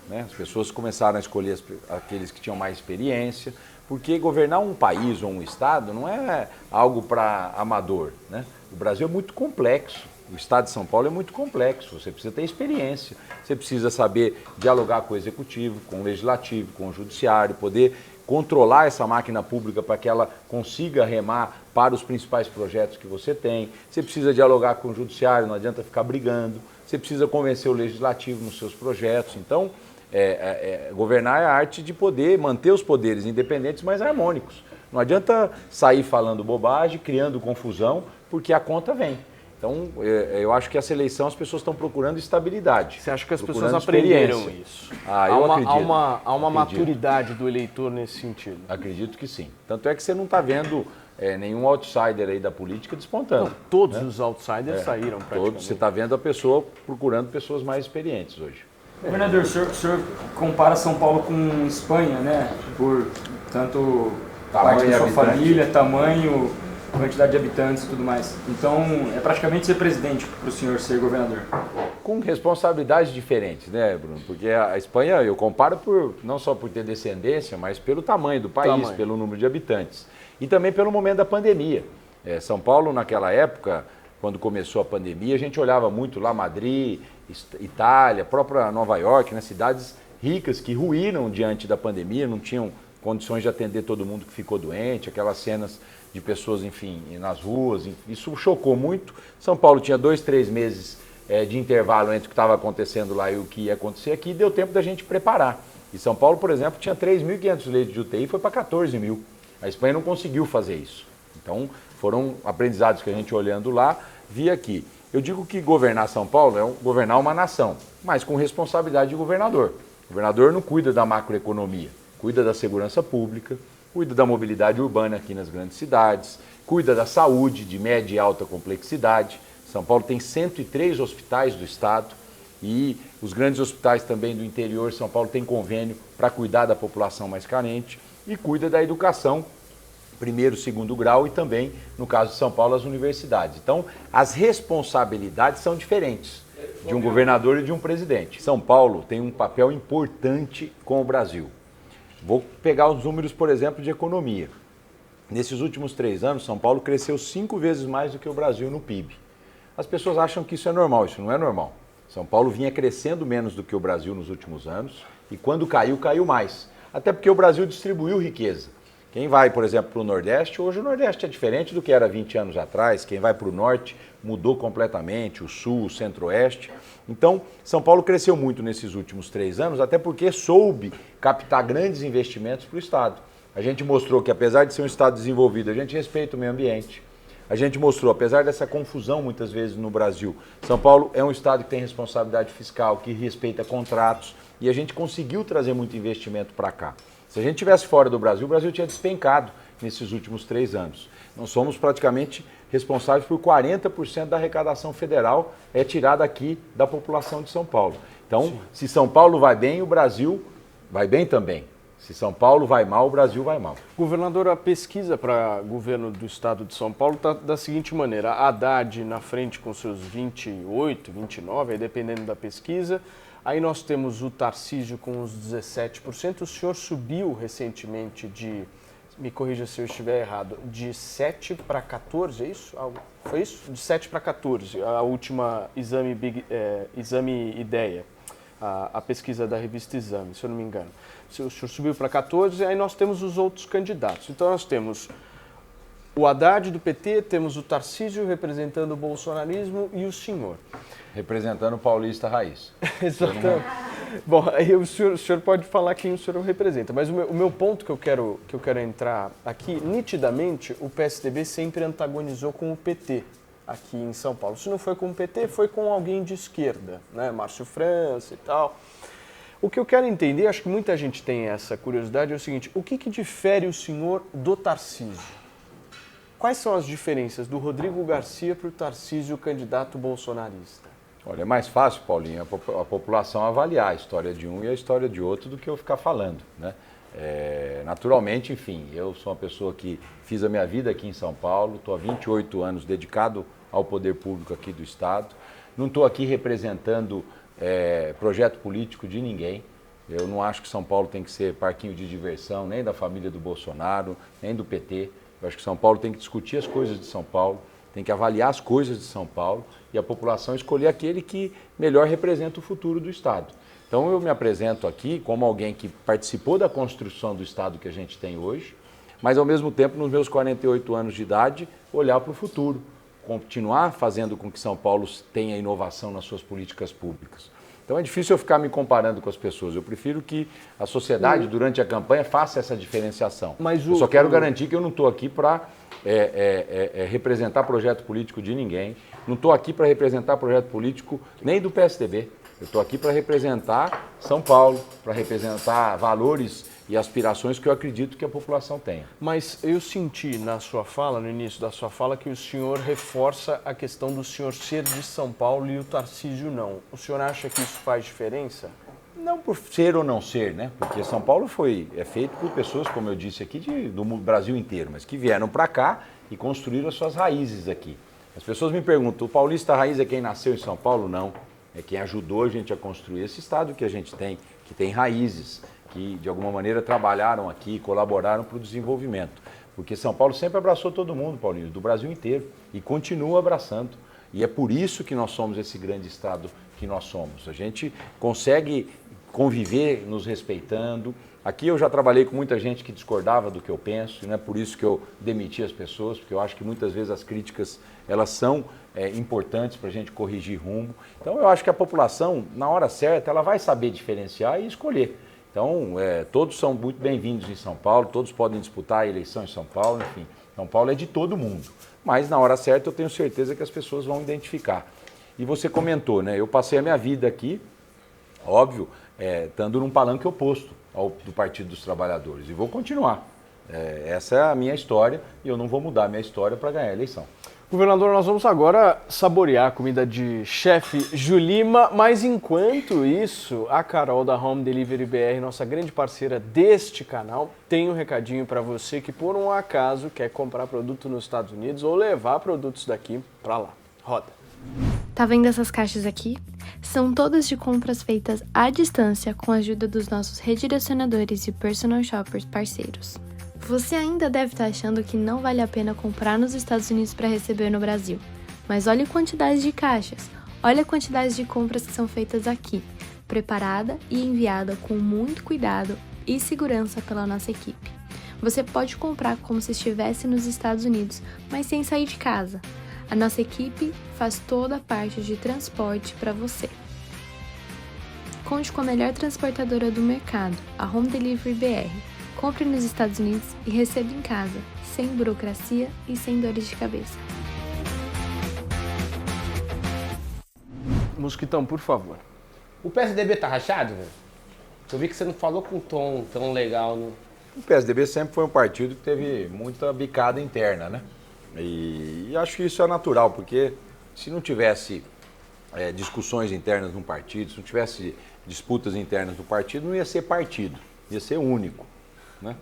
Né? As pessoas começaram a escolher aqueles que tinham mais experiência, porque governar um país ou um estado não é algo para amador. Né? O Brasil é muito complexo, o estado de São Paulo é muito complexo, você precisa ter experiência, você precisa saber dialogar com o executivo, com o legislativo, com o judiciário, poder controlar essa máquina pública para que ela consiga remar para os principais projetos que você tem, você precisa dialogar com o judiciário, não adianta ficar brigando, você precisa convencer o legislativo nos seus projetos, então governar é a arte de poder manter os poderes independentes, mas harmônicos. Não adianta sair falando bobagem, criando confusão, porque a conta vem. Então, eu acho que essa eleição as pessoas estão procurando estabilidade. Você acha que as pessoas procurando aprenderam experiência. isso? Eu acredito. Há uma Acredito. maturidade do eleitor nesse sentido? Acredito que sim. Tanto é que você não está vendo nenhum outsider aí da política despontando. Não, todos os outsiders saíram praticamente. Você está vendo a pessoa procurando pessoas mais experientes hoje. Governador, o senhor compara São Paulo com Espanha, né? Por tanto Tamanho parte da sua e habitante. família, tamanho, quantidade de habitantes e tudo mais. Então, é praticamente ser presidente para o senhor ser governador. Com responsabilidades diferentes, né, Bruno? Porque a Espanha eu comparo não só por ter descendência, mas pelo tamanho do país, pelo número de habitantes. E também pelo momento da pandemia. São Paulo, naquela época, quando começou a pandemia, a gente olhava muito lá Madrid, Itália, própria Nova York, né, cidades ricas que ruíram diante da pandemia, não tinham condições de atender todo mundo que ficou doente, aquelas cenas de pessoas, enfim, nas ruas, isso chocou muito. São Paulo tinha 2, 3 meses de intervalo entre o que estava acontecendo lá e o que ia acontecer aqui, e deu tempo da gente preparar. E São Paulo, por exemplo, tinha 3.500 leitos de UTI, foi para 14 mil. A Espanha não conseguiu fazer isso. Então, foram aprendizados que a gente olhando lá, via aqui. Eu digo que governar São Paulo é governar uma nação, mas com responsabilidade de governador. O governador não cuida da macroeconomia, cuida da segurança pública, cuida da mobilidade urbana aqui nas grandes cidades, cuida da saúde de média e alta complexidade. São Paulo tem 103 hospitais do estado e os grandes hospitais também do interior. São Paulo tem convênio para cuidar da população mais carente e cuida da educação, primeiro, segundo grau e também, no caso de São Paulo, as universidades. Então, as responsabilidades são diferentes de um governador e de um presidente. São Paulo tem um papel importante com o Brasil. Vou pegar os números, por exemplo, de economia. Nesses últimos 3 anos, São Paulo cresceu 5 vezes mais do que o Brasil no PIB. As pessoas acham que isso é normal, isso não é normal. São Paulo vinha crescendo menos do que o Brasil nos últimos anos e quando caiu, caiu mais. Até porque o Brasil distribuiu riqueza. Quem vai, por exemplo, para o Nordeste, hoje o Nordeste é diferente do que era 20 anos atrás. Quem vai para o Norte mudou completamente, o Sul, o Centro-Oeste. Então, São Paulo cresceu muito nesses últimos 3 anos, até porque soube captar grandes investimentos para o Estado. A gente mostrou que, apesar de ser um Estado desenvolvido, a gente respeita o meio ambiente. A gente mostrou, apesar dessa confusão muitas vezes no Brasil, São Paulo é um Estado que tem responsabilidade fiscal, que respeita contratos, e a gente conseguiu trazer muito investimento para cá. Se a gente estivesse fora do Brasil, o Brasil tinha despencado nesses últimos 3 anos. Nós somos praticamente responsáveis por 40% da arrecadação federal tirada aqui da população de São Paulo. Então, se São Paulo vai bem, o Brasil vai bem também. Se São Paulo vai mal, o Brasil vai mal. Governador, a pesquisa para governo do estado de São Paulo está da seguinte maneira: a Haddad na frente com seus 28, 29, aí dependendo da pesquisa. Aí nós temos o Tarcísio com os 17%. O senhor subiu recentemente me corrija se eu estiver errado, de 7 para 14, é isso? Foi isso? De 7 para 14, a última exame Ideia, a pesquisa da revista Exame, se eu não me engano. O senhor subiu para 14, aí nós temos os outros candidatos. Então nós temos o Haddad do PT, temos o Tarcísio representando o bolsonarismo e o senhor. Representando o paulista raiz. Exatamente. Bom, aí o senhor pode falar quem o senhor representa, mas o meu ponto que eu quero entrar aqui, nitidamente, o PSDB sempre antagonizou com o PT aqui em São Paulo. Se não foi com o PT, foi com alguém de esquerda, né? Márcio França e tal. O que eu quero entender, acho que muita gente tem essa curiosidade, é o seguinte: o que difere o senhor do Tarcísio? Quais são as diferenças do Rodrigo Garcia para o Tarcísio, candidato bolsonarista? Olha, é mais fácil, Paulinho, a população avaliar a história de um e a história de outro do que eu ficar falando, né? Naturalmente, enfim, eu sou uma pessoa que fiz a minha vida aqui em São Paulo, estou há 28 anos dedicado ao poder público aqui do Estado, não estou aqui representando projeto político de ninguém. Eu não acho que São Paulo tem que ser parquinho de diversão, nem da família do Bolsonaro, nem do PT. Eu acho que São Paulo tem que discutir as coisas de São Paulo, tem que avaliar as coisas de São Paulo e a população escolher aquele que melhor representa o futuro do Estado. Então eu me apresento aqui como alguém que participou da construção do Estado que a gente tem hoje, mas ao mesmo tempo, nos meus 48 anos de idade, olhar para o futuro, continuar fazendo com que São Paulo tenha inovação nas suas políticas públicas. Então é difícil eu ficar me comparando com as pessoas. Eu prefiro que a sociedade, durante a campanha, faça essa diferenciação. Eu só quero garantir que eu não estou aqui para representar projeto político de ninguém. Não estou aqui para representar projeto político nem do PSDB. Eu estou aqui para representar São Paulo, para representar valores e aspirações que eu acredito que a população tenha. Mas eu senti na sua fala, no início da sua fala, que o senhor reforça a questão do senhor ser de São Paulo e o Tarcísio não. O senhor acha que isso faz diferença? Não por ser ou não ser, né? Porque São Paulo é feito por pessoas, como eu disse aqui, do Brasil inteiro, mas que vieram para cá e construíram as suas raízes aqui. As pessoas me perguntam, o paulista raiz é quem nasceu em São Paulo? Não. É quem ajudou a gente a construir esse estado que a gente tem, que tem raízes, que de alguma maneira trabalharam aqui, colaboraram para o desenvolvimento. Porque São Paulo sempre abraçou todo mundo, Paulinho, do Brasil inteiro, e continua abraçando. E é por isso que nós somos esse grande estado que nós somos. A gente consegue conviver nos respeitando. Aqui eu já trabalhei com muita gente que discordava do que eu penso, e não é por isso que eu demiti as pessoas, porque eu acho que muitas vezes as críticas elas são importantes para a gente corrigir rumo. Então eu acho que a população, na hora certa, ela vai saber diferenciar e escolher. Então todos são muito bem-vindos em São Paulo, todos podem disputar a eleição em São Paulo, enfim. São Paulo é de todo mundo, mas na hora certa eu tenho certeza que as pessoas vão identificar. E você comentou, né? Eu passei a minha vida aqui, óbvio, estando num palanque oposto do Partido dos Trabalhadores. E vou continuar. Essa é a minha história e eu não vou mudar a minha história para ganhar a eleição. Governador, nós vamos agora saborear a comida de chefe Julima, mas enquanto isso, a Carol da Home Delivery BR, nossa grande parceira deste canal, tem um recadinho para você que por um acaso quer comprar produto nos Estados Unidos ou levar produtos daqui para lá. Roda. Tá vendo essas caixas aqui? São todas de compras feitas à distância com a ajuda dos nossos redirecionadores e personal shoppers parceiros. Você ainda deve estar achando que não vale a pena comprar nos Estados Unidos para receber no Brasil. Mas olha a quantidade de caixas, olha a quantidade de compras que são feitas aqui, preparada e enviada com muito cuidado e segurança pela nossa equipe. Você pode comprar como se estivesse nos Estados Unidos, mas sem sair de casa. A nossa equipe faz toda a parte de transporte para você. Conte com a melhor transportadora do mercado, a Home Delivery BR. Compre nos Estados Unidos e receba em casa, sem burocracia e sem dores de cabeça. Mosquitão, por favor. O PSDB tá rachado, velho? Eu vi que você não falou com um tom tão legal, né? O PSDB sempre foi um partido que teve muita bicada interna, né? E acho que isso é natural, porque se não tivesse discussões internas no partido, se não tivesse disputas internas no partido, não ia ser partido, ia ser único, né?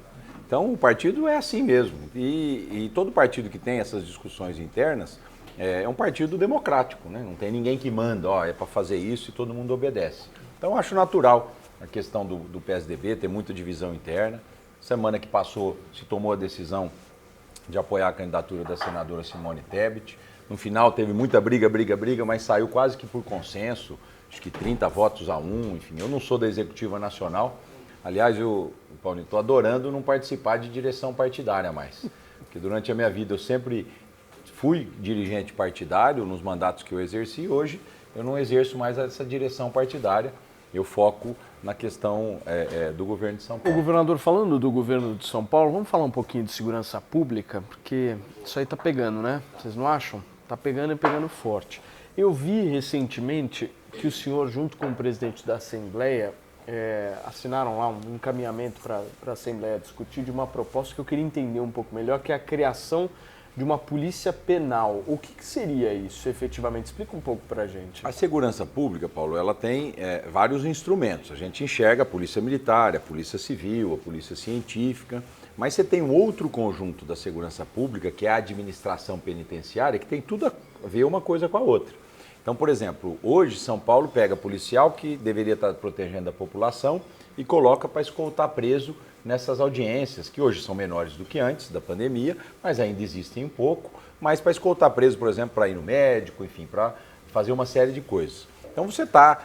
Então o partido é assim mesmo. E todo partido que tem essas discussões internas é um partido democrático, né? Não tem ninguém que manda, é para fazer isso e todo mundo obedece. Então acho natural a questão do PSDB ter muita divisão interna. Semana que passou se tomou a decisão de apoiar a candidatura da senadora Simone Tebet. No final teve muita briga, mas saiu quase que por consenso, acho que 30 votos a 1, enfim. Eu não sou da Executiva Nacional. Aliás, Paulinho, estou adorando não participar de direção partidária mais. Porque durante a minha vida eu sempre fui dirigente partidário nos mandatos que eu exerci. Hoje eu não exerço mais essa direção partidária. Eu foco na questão do governo de São Paulo. O governador, falando do governo de São Paulo, vamos falar um pouquinho de segurança pública, porque isso aí tá pegando, né? Vocês não acham? Tá pegando e pegando forte. Eu vi recentemente que o senhor, junto com o presidente da Assembleia, assinaram lá um encaminhamento para a Assembleia discutir de uma proposta que eu queria entender um pouco melhor, que é a criação de uma polícia penal. O que seria isso, efetivamente? Explica um pouco para a gente. A segurança pública, Paulo, ela tem vários instrumentos. A gente enxerga a polícia militar, a polícia civil, a polícia científica, mas você tem um outro conjunto da segurança pública, que é a administração penitenciária, que tem tudo a ver uma coisa com a outra. Então, por exemplo, hoje São Paulo pega policial que deveria estar protegendo a população e coloca para escoltar preso nessas audiências, que hoje são menores do que antes da pandemia, mas ainda existem um pouco, mas para escoltar preso, por exemplo, para ir no médico, enfim, para fazer uma série de coisas. Então você está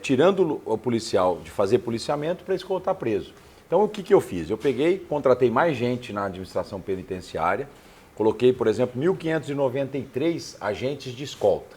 tirando o policial de fazer policiamento para escoltar preso. Então o que eu fiz? Eu peguei, contratei mais gente na administração penitenciária, coloquei, por exemplo, 1.593 agentes de escolta.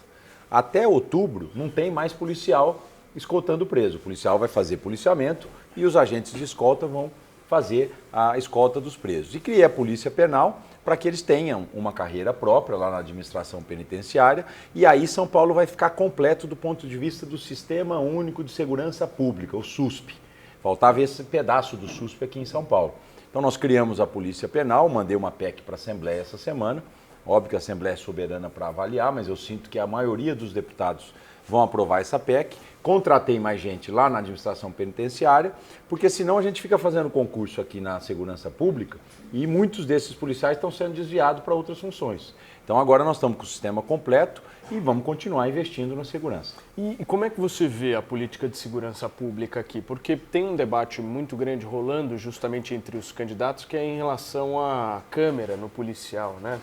Até outubro não tem mais policial escoltando preso. O policial vai fazer policiamento e os agentes de escolta vão fazer a escolta dos presos. E criei a Polícia Penal para que eles tenham uma carreira própria lá na administração penitenciária, e aí São Paulo vai ficar completo do ponto de vista do Sistema Único de Segurança Pública, o SUSP. Faltava esse pedaço do SUSP aqui em São Paulo. Então nós criamos a Polícia Penal, mandei uma PEC para a Assembleia essa semana. Óbvio que a Assembleia é soberana para avaliar, mas eu sinto que a maioria dos deputados vão aprovar essa PEC. Contratei mais gente lá na administração penitenciária, porque senão a gente fica fazendo concurso aqui na segurança pública e muitos desses policiais estão sendo desviados para outras funções. Então Então agora nós estamos com o sistema completo e vamos continuar investindo na segurança. E como é que você vê a política de segurança pública aqui? Porque tem um debate muito grande rolando justamente entre os candidatos, que é em relação à câmera no policial, né?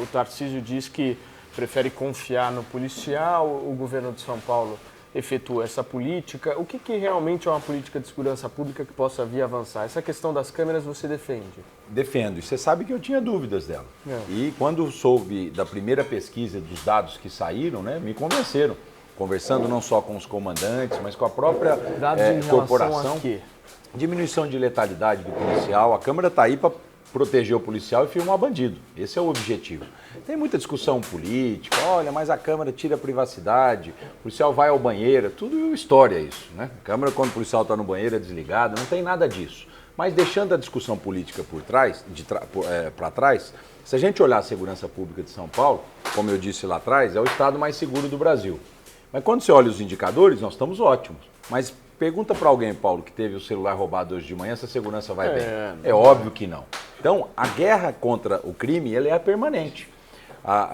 O Tarcísio diz que prefere confiar no policial, o governo de São Paulo efetua essa política. O que realmente é uma política de segurança pública que possa vir avançar? Essa questão das câmeras você defende? Defendo. E você sabe que eu tinha dúvidas dela. E quando soube da primeira pesquisa dos dados que saíram, né, me convenceram. Conversando não só com os comandantes, mas com a própria corporação. A quê? Diminuição de letalidade do policial. A Câmara está aí para proteger o policial e filmar bandido. Esse é o objetivo. Tem muita discussão política, olha, mas a Câmara tira a privacidade, o policial vai ao banheiro, tudo história isso, né? A Câmara, quando o policial está no banheiro, é desligada, não tem nada disso. Mas deixando a discussão política para trás, se a gente olhar a segurança pública de São Paulo, como eu disse lá atrás, é o estado mais seguro do Brasil. Mas quando você olha os indicadores, nós estamos ótimos. Mas pergunta para alguém, Paulo, que teve o celular roubado hoje de manhã, se a segurança vai bem. É óbvio que não. Então, a guerra contra o crime, ela é permanente.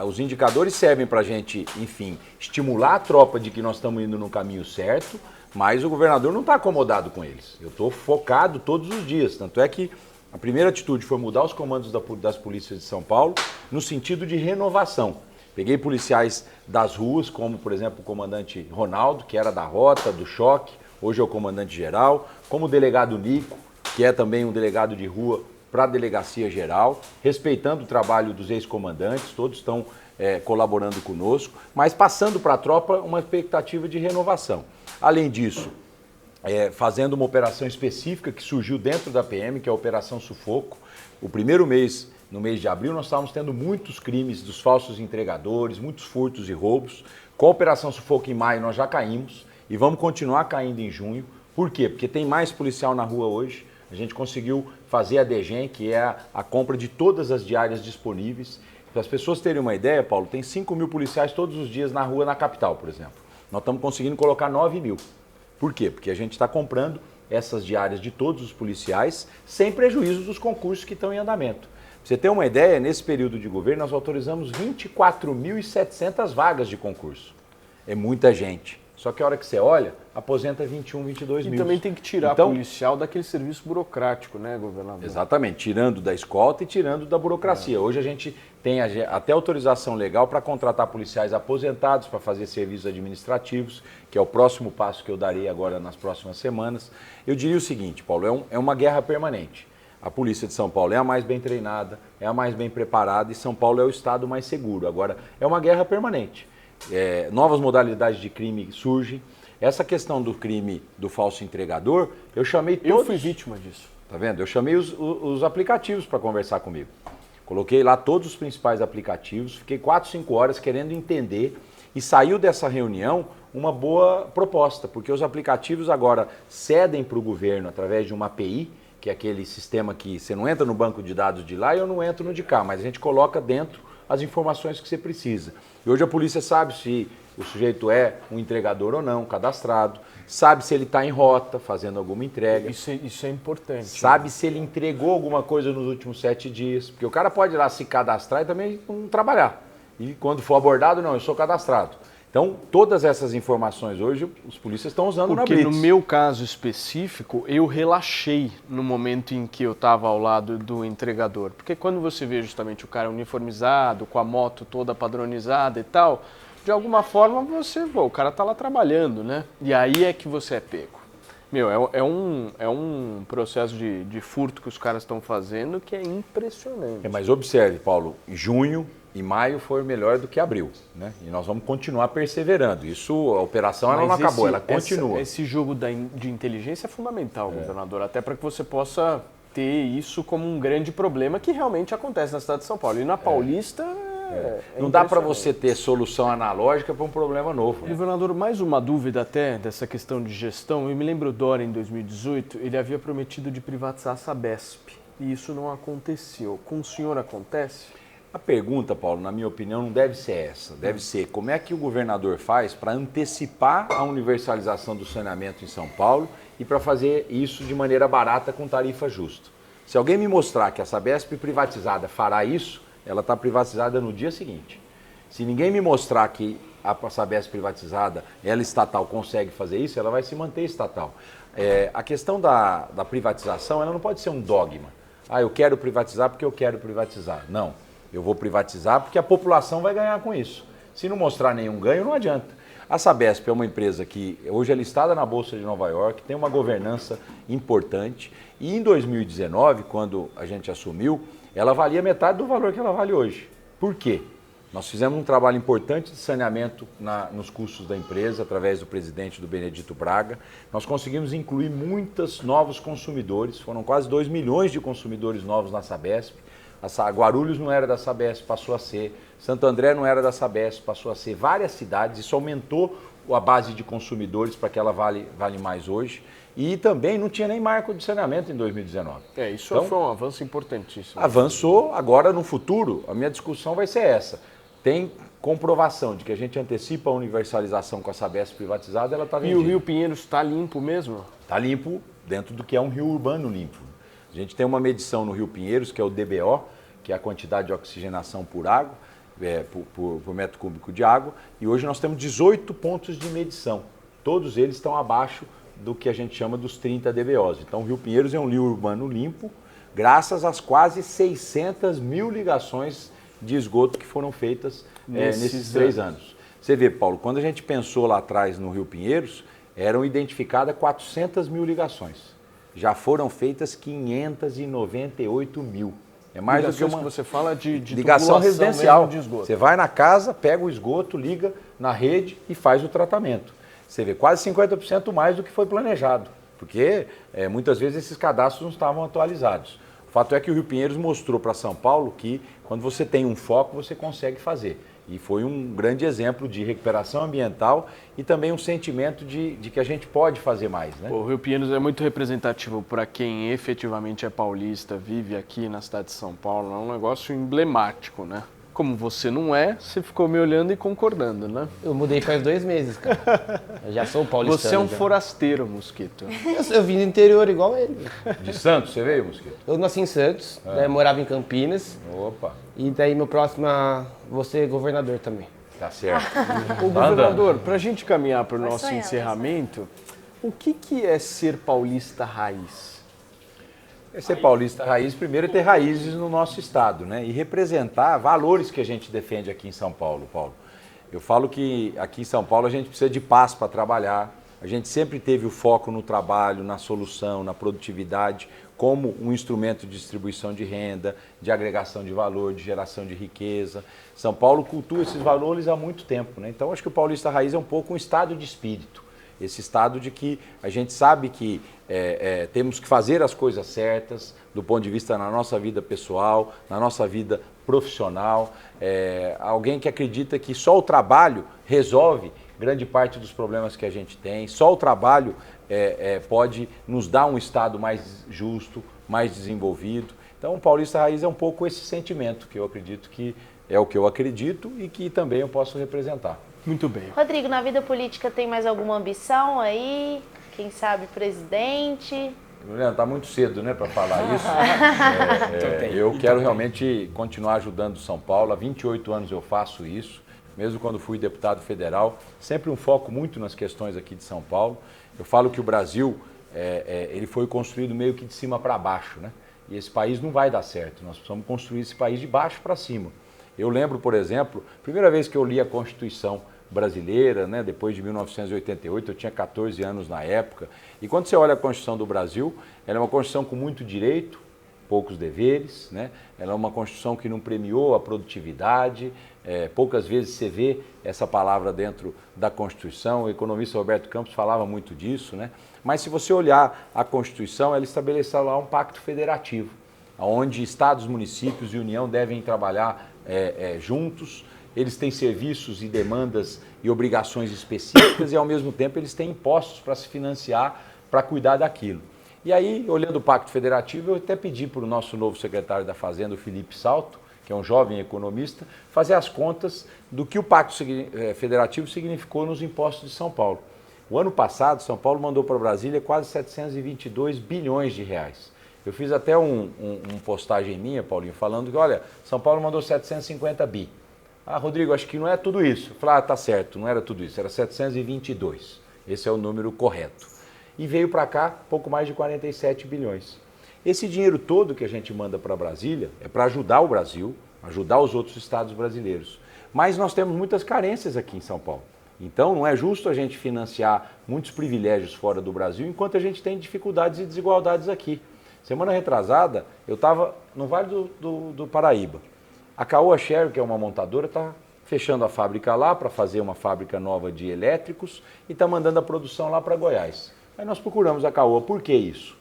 Os indicadores servem para a gente, enfim, estimular a tropa de que nós estamos indo no caminho certo, mas o governador não está acomodado com eles. Eu estou focado todos os dias. Tanto é que a primeira atitude foi mudar os comandos das polícias de São Paulo no sentido de renovação. Peguei policiais das ruas, como, por exemplo, o comandante Ronaldo, que era da Rota, do Choque, hoje é o comandante geral, como o delegado Nico, que é também um delegado de rua para a Delegacia Geral, respeitando o trabalho dos ex-comandantes, todos estão colaborando conosco, mas passando para a tropa uma expectativa de renovação. Além disso, fazendo uma operação específica que surgiu dentro da PM, que é a Operação Sufoco. O primeiro mês, no mês de abril, nós estávamos tendo muitos crimes dos falsos entregadores, muitos furtos e roubos. Com a Operação Sufoco em maio nós já caímos e vamos continuar caindo em junho. Por quê? Porque tem mais policial na rua hoje. A gente conseguiu fazer a DGEM, que é a compra de todas as diárias disponíveis. Para as pessoas terem uma ideia, Paulo, tem 5 mil policiais todos os dias na rua, na capital, por exemplo. Nós estamos conseguindo colocar 9 mil. Por quê? Porque a gente está comprando essas diárias de todos os policiais sem prejuízo dos concursos que estão em andamento. Pra você ter uma ideia, nesse período de governo nós autorizamos 24.700 vagas de concurso. É muita gente. Só que a hora que você olha, aposenta 21, 22 mil. E também tem que tirar policial daquele serviço burocrático, né, governador? Exatamente, tirando da escolta e tirando da burocracia. Hoje a gente tem até autorização legal para contratar policiais aposentados para fazer serviços administrativos, que é o próximo passo que eu darei agora nas próximas semanas. Eu diria o seguinte, Paulo, é uma guerra permanente. A Polícia de São Paulo é a mais bem treinada, é a mais bem preparada e São Paulo é o estado mais seguro. Agora, é uma guerra permanente. Novas modalidades de crime surgem. Essa questão do crime do falso entregador, eu chamei todos... Eu fui vítima disso. Tá vendo? Eu chamei os aplicativos para conversar comigo. Coloquei lá todos os principais aplicativos, fiquei 4, 5 horas querendo entender e saiu dessa reunião uma boa proposta, porque os aplicativos agora cedem para o governo através de uma API, que é aquele sistema que você não entra no banco de dados de lá e eu não entro no de cá, mas a gente coloca dentro as informações que você precisa. E hoje a polícia sabe se o sujeito é um entregador ou não, cadastrado, sabe se ele está em rota, fazendo alguma entrega. Isso é importante. Sabe se ele entregou alguma coisa nos últimos 7 dias, porque o cara pode ir lá se cadastrar e também não trabalhar. E quando for abordado, não, eu sou cadastrado. Então, todas essas informações hoje, os polícias estão usando na Blitz. Porque no meu caso específico, eu relaxei no momento em que eu estava ao lado do entregador. Porque quando você vê justamente o cara uniformizado, com a moto toda padronizada e tal, de alguma forma o cara tá lá trabalhando, né? E aí é que você é pego. É um processo de furto que os caras estão fazendo que é impressionante. Mas observe, Paulo, junho e maio foi melhor do que abril, né? E nós vamos continuar perseverando. Isso, a operação ela não acabou, ela continua. Esse jogo de inteligência é fundamental, governador, até para que você possa ter isso como um grande problema que realmente acontece na cidade de São Paulo. E na Paulista... não dá para você ter solução analógica para um problema novo. Né? Governador, mais uma dúvida até dessa questão de gestão. Eu me lembro o Dória, em 2018, ele havia prometido de privatizar a Sabesp. E isso não aconteceu. Com o senhor acontece? A pergunta, Paulo, na minha opinião, não deve ser essa. Deve ser como é que o governador faz para antecipar a universalização do saneamento em São Paulo e para fazer isso de maneira barata com tarifa justa. Se alguém me mostrar que a Sabesp privatizada fará isso, ela está privatizada no dia seguinte. Se ninguém me mostrar que a Sabesp privatizada, ela estatal, consegue fazer isso, ela vai se manter estatal. A questão da privatização, ela não pode ser um dogma. Eu quero privatizar porque eu quero privatizar. Não, eu vou privatizar porque a população vai ganhar com isso. Se não mostrar nenhum ganho, não adianta. A Sabesp é uma empresa que hoje é listada na Bolsa de Nova York, tem uma governança importante e em 2019, quando a gente assumiu, ela valia metade do valor que ela vale hoje. Por quê? Nós fizemos um trabalho importante de saneamento nos custos da empresa, através do presidente do Benedito Braga. Nós conseguimos incluir muitos novos consumidores, foram quase 2 milhões de consumidores novos na Sabesp. Guarulhos não era da Sabesp, passou a ser. Santo André não era da Sabesp, passou a ser. Várias cidades, isso aumentou a base de consumidores para que ela vale mais hoje. E também não tinha nem marco de saneamento em 2019. Isso então, foi um avanço importantíssimo. Avançou, agora no futuro, a minha discussão vai ser essa. Tem comprovação de que a gente antecipa a universalização com a Sabesp privatizada, ela está vendida. E o Rio Pinheiros está limpo mesmo? Está limpo dentro do que é um rio urbano limpo. A gente tem uma medição no Rio Pinheiros, que é o DBO, que é a quantidade de oxigenação por água, por metro cúbico de água, e hoje nós temos 18 pontos de medição. Todos eles estão abaixo do que a gente chama dos 30 DBOs. Então o Rio Pinheiros é um rio urbano limpo, graças às quase 600 mil ligações de esgoto que foram feitas nesses 3 anos. Você vê, Paulo, quando a gente pensou lá atrás no Rio Pinheiros, eram identificadas 400 mil ligações. Já foram feitas 598 mil. É mais do que uma... que você fala de ligação residencial. De esgoto. Você vai na casa, pega o esgoto, liga na rede e faz o tratamento. Você vê quase 50% mais do que foi planejado, porque muitas vezes esses cadastros não estavam atualizados. O fato é que o Rio Pinheiros mostrou para São Paulo que quando você tem um foco, você consegue fazer. E foi um grande exemplo de recuperação ambiental e também um sentimento de que a gente pode fazer mais, né? O Rio Pinheiros é muito representativo para quem efetivamente é paulista, vive aqui na cidade de São Paulo. É um negócio emblemático, né? Como você não é, você ficou me olhando e concordando, né? Eu mudei faz 2 meses, cara. Eu já sou paulistano. Você é um já. forasteiro, Mosquito. Eu vim do interior igual ele. De Santos, você veio, Mosquito? Eu nasci em Santos, daí morava em Campinas. Opa, E daí meu próximo, vou ser governador também. tá certo. Ô, governador, para a gente caminhar para o Vai nosso sonhar, encerramento, o que é ser paulista raiz? Ser paulista raiz, primeiro é ter raízes no nosso estado, né? E representar valores que a gente defende aqui em São Paulo, Paulo. Eu falo que aqui em São Paulo a gente precisa de paz para trabalhar. A gente sempre teve o foco no trabalho, na solução, na produtividade, como um instrumento de distribuição de renda, de agregação de valor, de geração de riqueza. São Paulo cultua esses valores há muito tempo, né? Então acho que o paulista raiz é um pouco um estado de espírito. Esse estado de que a gente sabe que temos que fazer as coisas certas do ponto de vista na nossa vida pessoal, na nossa vida profissional. Alguém que acredita que só o trabalho resolve grande parte dos problemas que a gente tem, só o trabalho pode nos dar um estado mais justo, mais desenvolvido. Então o paulista raiz é um pouco esse sentimento que eu acredito que é o que eu acredito e que também eu posso representar. Muito bem. Rodrigo, na vida política tem mais alguma ambição aí? Quem sabe presidente? Juliana, está muito cedo, né, para falar isso. Eu quero realmente continuar ajudando São Paulo. Há 28 anos eu faço isso, mesmo quando fui deputado federal. Sempre um foco muito nas questões aqui de São Paulo. Eu falo que o Brasil ele foi construído meio que de cima para baixo, né? E esse país não vai dar certo. Nós precisamos construir esse país de baixo para cima. Eu lembro, por exemplo, primeira vez que eu li a Constituição brasileira, né, depois de 1988, eu tinha 14 anos na época, e quando você olha a Constituição do Brasil, ela é uma Constituição com muito direito, poucos deveres, né? Ela é uma Constituição que não premiou a produtividade, poucas vezes você vê essa palavra dentro da Constituição, o economista Roberto Campos falava muito disso, né? Mas se você olhar a Constituição, ela estabeleceu lá um pacto federativo, onde estados, municípios e União devem trabalhar juntos. Eles têm serviços e demandas e obrigações específicas e, ao mesmo tempo, eles têm impostos para se financiar, para cuidar daquilo. E aí, olhando o Pacto Federativo, eu até pedi para o nosso novo secretário da Fazenda, o Felipe Salto, que é um jovem economista, fazer as contas do que o Pacto Federativo significou nos impostos de São Paulo. O ano passado, São Paulo mandou para Brasília quase 722 bilhões de reais. Eu fiz até uma postagem minha, Paulinho, falando que, olha, São Paulo mandou 750 bi. Ah, Rodrigo, acho que não é tudo isso. Eu falei, ah, tá certo, não era tudo isso, era 722. Esse é o número correto. E veio para cá pouco mais de 47 bilhões. Esse dinheiro todo que a gente manda para Brasília é para ajudar o Brasil, ajudar os outros estados brasileiros. Mas nós temos muitas carências aqui em São Paulo. Então não é justo a gente financiar muitos privilégios fora do Brasil enquanto a gente tem dificuldades e desigualdades aqui. Semana retrasada, eu estava no Vale do Paraíba. A Caoa Sherry, que é uma montadora, está fechando a fábrica lá para fazer uma fábrica nova de elétricos e está mandando a produção lá para Goiás. Aí nós procuramos a Caoa, por que isso?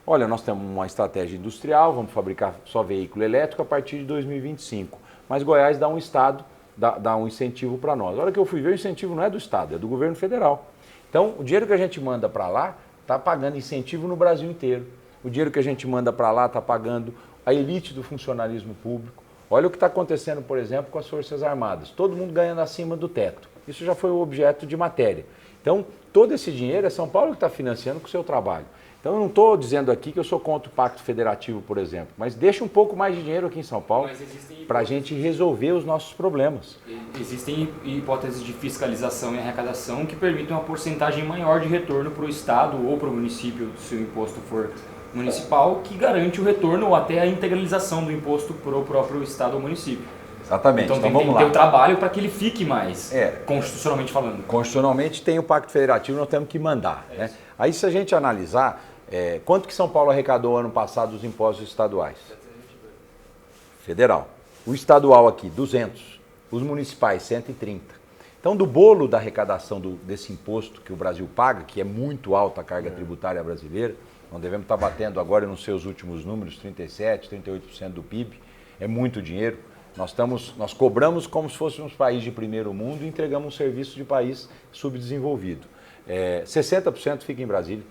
Olha, nós temos uma estratégia industrial, vamos fabricar só veículo elétrico a partir de 2025. Mas Goiás dá um incentivo para nós. A hora que eu fui ver, o incentivo não é do Estado, é do governo federal. Então, o dinheiro que a gente manda para lá está pagando incentivo no Brasil inteiro. O dinheiro que a gente manda para lá está pagando a elite do funcionalismo público. Olha o que está acontecendo, por exemplo, com as Forças Armadas. Todo mundo ganhando acima do teto. Isso já foi o objeto de matéria. Então, todo esse dinheiro é São Paulo que está financiando com o seu trabalho. Então, eu não estou dizendo aqui que eu sou contra o Pacto Federativo, por exemplo, mas deixa um pouco mais de dinheiro aqui em São Paulo para a gente resolver os nossos problemas. Existem hipóteses de fiscalização e arrecadação que permitem uma porcentagem maior de retorno para o Estado ou para o município, se o imposto for municipal, que garante o retorno ou até a integralização do imposto para o próprio Estado ou município. Exatamente. Então, então tem vamos que ter lá. o trabalho para que ele fique mais, constitucionalmente falando. Constitucionalmente tem o Pacto Federativo, nós temos que mandar. Né? Aí se a gente analisar, quanto que São Paulo arrecadou ano passado dos impostos estaduais? Federal. O estadual aqui, 200. Os municipais, 130. Então, do bolo da arrecadação desse imposto que o Brasil paga, que é muito alta a carga tributária brasileira, nós devemos estar batendo agora nos seus últimos números, 37%, 38% do PIB, é muito dinheiro. Nós cobramos como se fôssemos país de primeiro mundo e entregamos um serviço de país subdesenvolvido. 60% fica em Brasília,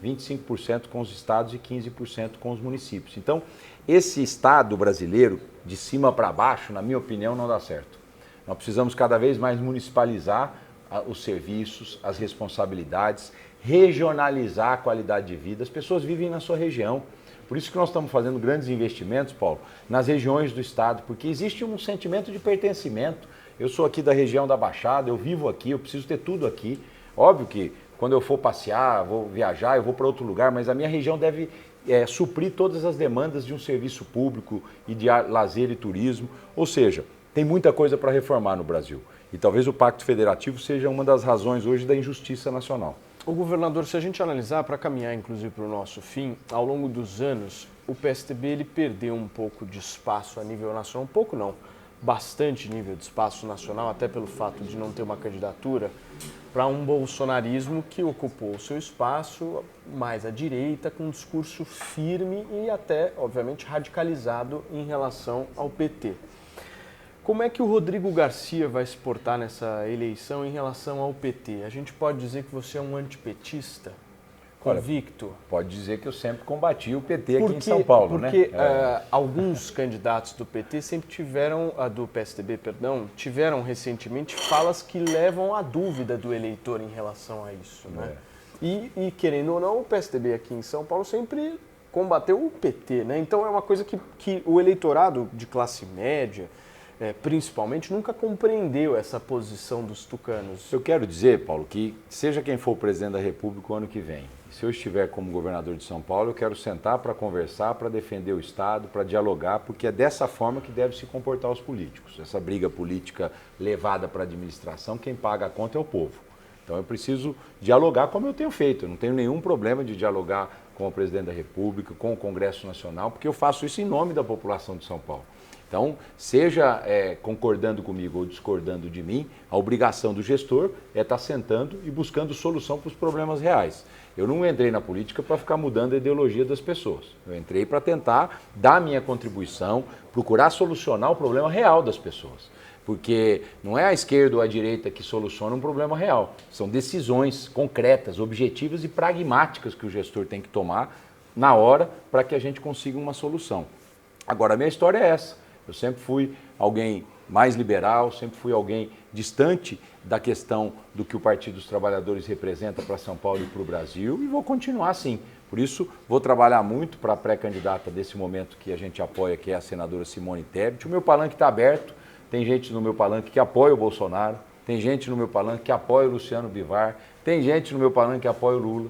25% com os estados e 15% com os municípios. Então, esse Estado brasileiro, de cima para baixo, na minha opinião, não dá certo. Nós precisamos cada vez mais municipalizar os serviços, as responsabilidades, regionalizar a qualidade de vida. As pessoas vivem na sua região. Por isso que nós estamos fazendo grandes investimentos, Paulo, nas regiões do Estado, porque existe um sentimento de pertencimento. Eu sou aqui da região da Baixada, eu vivo aqui, eu preciso ter tudo aqui. Óbvio que quando eu for passear, vou viajar, eu vou para outro lugar, mas a minha região deve suprir todas as demandas de um serviço público e de lazer e turismo. Ou seja, tem muita coisa para reformar no Brasil. E talvez o Pacto Federativo seja uma das razões hoje da injustiça nacional. O governador, se a gente analisar, para caminhar inclusive para o nosso fim, ao longo dos anos, o PSDB ele perdeu um pouco de espaço a nível nacional, um pouco não, bastante nível de espaço nacional, até pelo fato de não ter uma candidatura, para um bolsonarismo que ocupou o seu espaço mais à direita, com um discurso firme e até, obviamente, radicalizado em relação ao PT. Como é que o Rodrigo Garcia vai se portar nessa eleição em relação ao PT? A gente pode dizer que você é um antipetista convicto? Olha, pode dizer que eu sempre combati o PT aqui em São Paulo, né? Porque alguns candidatos do PT sempre tiveram, do PSDB, perdão, tiveram recentemente falas que levam à dúvida do eleitor em relação a isso, né? E querendo ou não, o PSDB aqui em São Paulo sempre combateu o PT, né? Então é uma coisa que o eleitorado de classe média, principalmente, nunca compreendeu essa posição dos tucanos. Eu quero dizer, Paulo, que seja quem for o presidente da República o ano que vem, se eu estiver como governador de São Paulo, eu quero sentar para conversar, para defender o Estado, para dialogar, porque é dessa forma que deve se comportar os políticos. Essa briga política levada para a administração, quem paga a conta é o povo. Então eu preciso dialogar como eu tenho feito. Eu não tenho nenhum problema de dialogar com o presidente da República, com o Congresso Nacional, porque eu faço isso em nome da população de São Paulo. Então, seja concordando comigo ou discordando de mim, a obrigação do gestor é estar sentando e buscando solução para os problemas reais. Eu não entrei na política para ficar mudando a ideologia das pessoas. Eu entrei para tentar dar a minha contribuição, procurar solucionar o problema real das pessoas. Porque não é a esquerda ou a direita que soluciona um problema real. São decisões concretas, objetivas e pragmáticas que o gestor tem que tomar na hora para que a gente consiga uma solução. Agora, a minha história é essa. Eu sempre fui alguém mais liberal, sempre fui alguém distante da questão do que o Partido dos Trabalhadores representa para São Paulo e para o Brasil, e vou continuar assim. Por isso, vou trabalhar muito para a pré-candidata desse momento que a gente apoia, que é a senadora Simone Tebet. O meu palanque está aberto, tem gente no meu palanque que apoia o Bolsonaro, tem gente no meu palanque que apoia o Luciano Bivar, tem gente no meu palanque que apoia o Lula.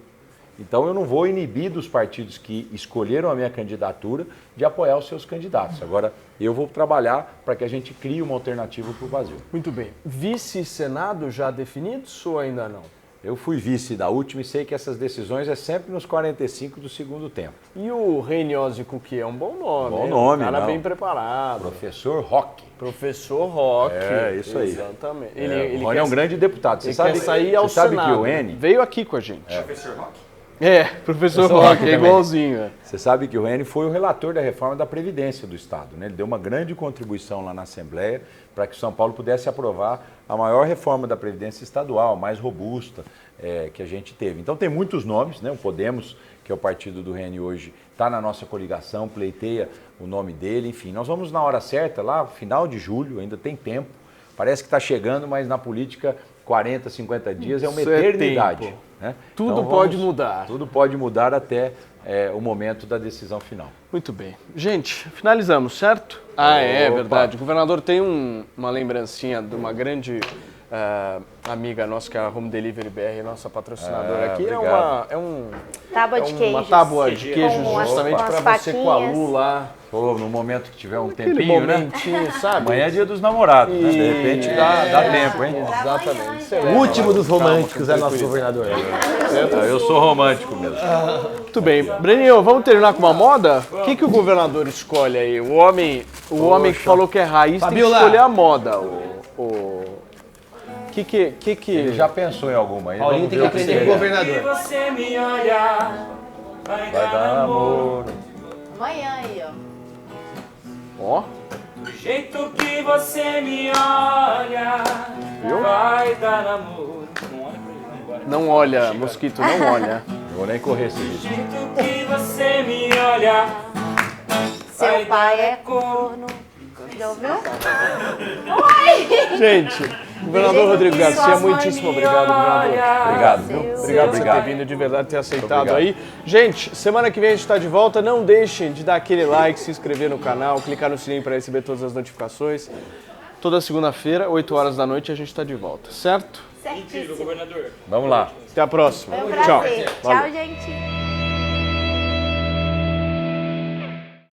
Então eu não vou inibir dos partidos que escolheram a minha candidatura de apoiar os seus candidatos. Agora, eu vou trabalhar para que a gente crie uma alternativa para o Brasil. Muito bem. Vice e Senado já definidos ou ainda não? Eu fui vice da última e sei que essas decisões é sempre nos 45 do segundo tempo. E o Reiniosi Cuqui é um bom nome. Bom nome, um cara não. bem preparado. Professor Roque. Professor Roque. É, isso aí. Exatamente. O Rony é um grande deputado. Ele quer sair ao sabe Senado. que o Reni... Veio aqui com a gente. Professor Roque? Professor Roque Roque, é também. igualzinho. Você sabe que o Reni foi o relator da reforma da Previdência do Estado, né? Ele deu uma grande contribuição lá na Assembleia para que São Paulo pudesse aprovar a maior reforma da Previdência estadual, mais robusta que a gente teve. Então tem muitos nomes, né? O Podemos, que é o partido do Reni hoje, está na nossa coligação, pleiteia o nome dele, enfim. Nós vamos na hora certa, lá final de julho, ainda tem tempo. Parece que está chegando, mas na política 40, 50 dias é uma Isso é eternidade. tempo. Né? Tudo Então, pode mudar. Tudo pode mudar até o momento da decisão final. Muito bem. Gente, finalizamos, certo? É verdade. O governador tem uma lembrancinha de uma grande amiga nossa, que é a Home Delivery BR, nossa patrocinadora aqui. Obrigado. Tábua de queijos. Uma tábua de queijo Com justamente umas para você com a faquinhas. Lu lá. Pô, no momento que tiver um Aquele tempinho, né? momentinho, sabe? Amanhã é dia dos namorados, né? De repente dá tempo, hein? Exatamente. O último dos românticos é nosso governador. Eu sou romântico mesmo. Muito bem. Breninho, vamos terminar com uma moda? O que o governador escolhe aí? O homem que falou que é raiz tem que Fabiola. escolher a moda. Ele já pensou em alguma aí? Paulinho tem que aprender com o governador. Você me olha, Vai dar namoro. Amanhã aí, ó. Ó, do jeito que você me olha, vai dar namoro. Não olha pra ele, vai embora. não olha, mosquito, não olha. Não vou nem correr esse risco. Do jeito que você me olha, Seu pai é corno. Já ouviu? Gente, governador Rodrigo Garcia, muitíssimo obrigado, governador. Obrigado, viu? Obrigado por você ter vindo, de verdade, ter aceitado aí. Gente, semana que vem a gente está de volta. Não deixem de dar aquele like, se inscrever no canal, clicar no sininho para receber todas as notificações. Toda segunda-feira, 8 horas da noite, a gente está de volta, certo? Certíssimo. governador. Vamos lá. Até a próxima. Foi um Tchau. prazer. Valeu. Tchau, gente.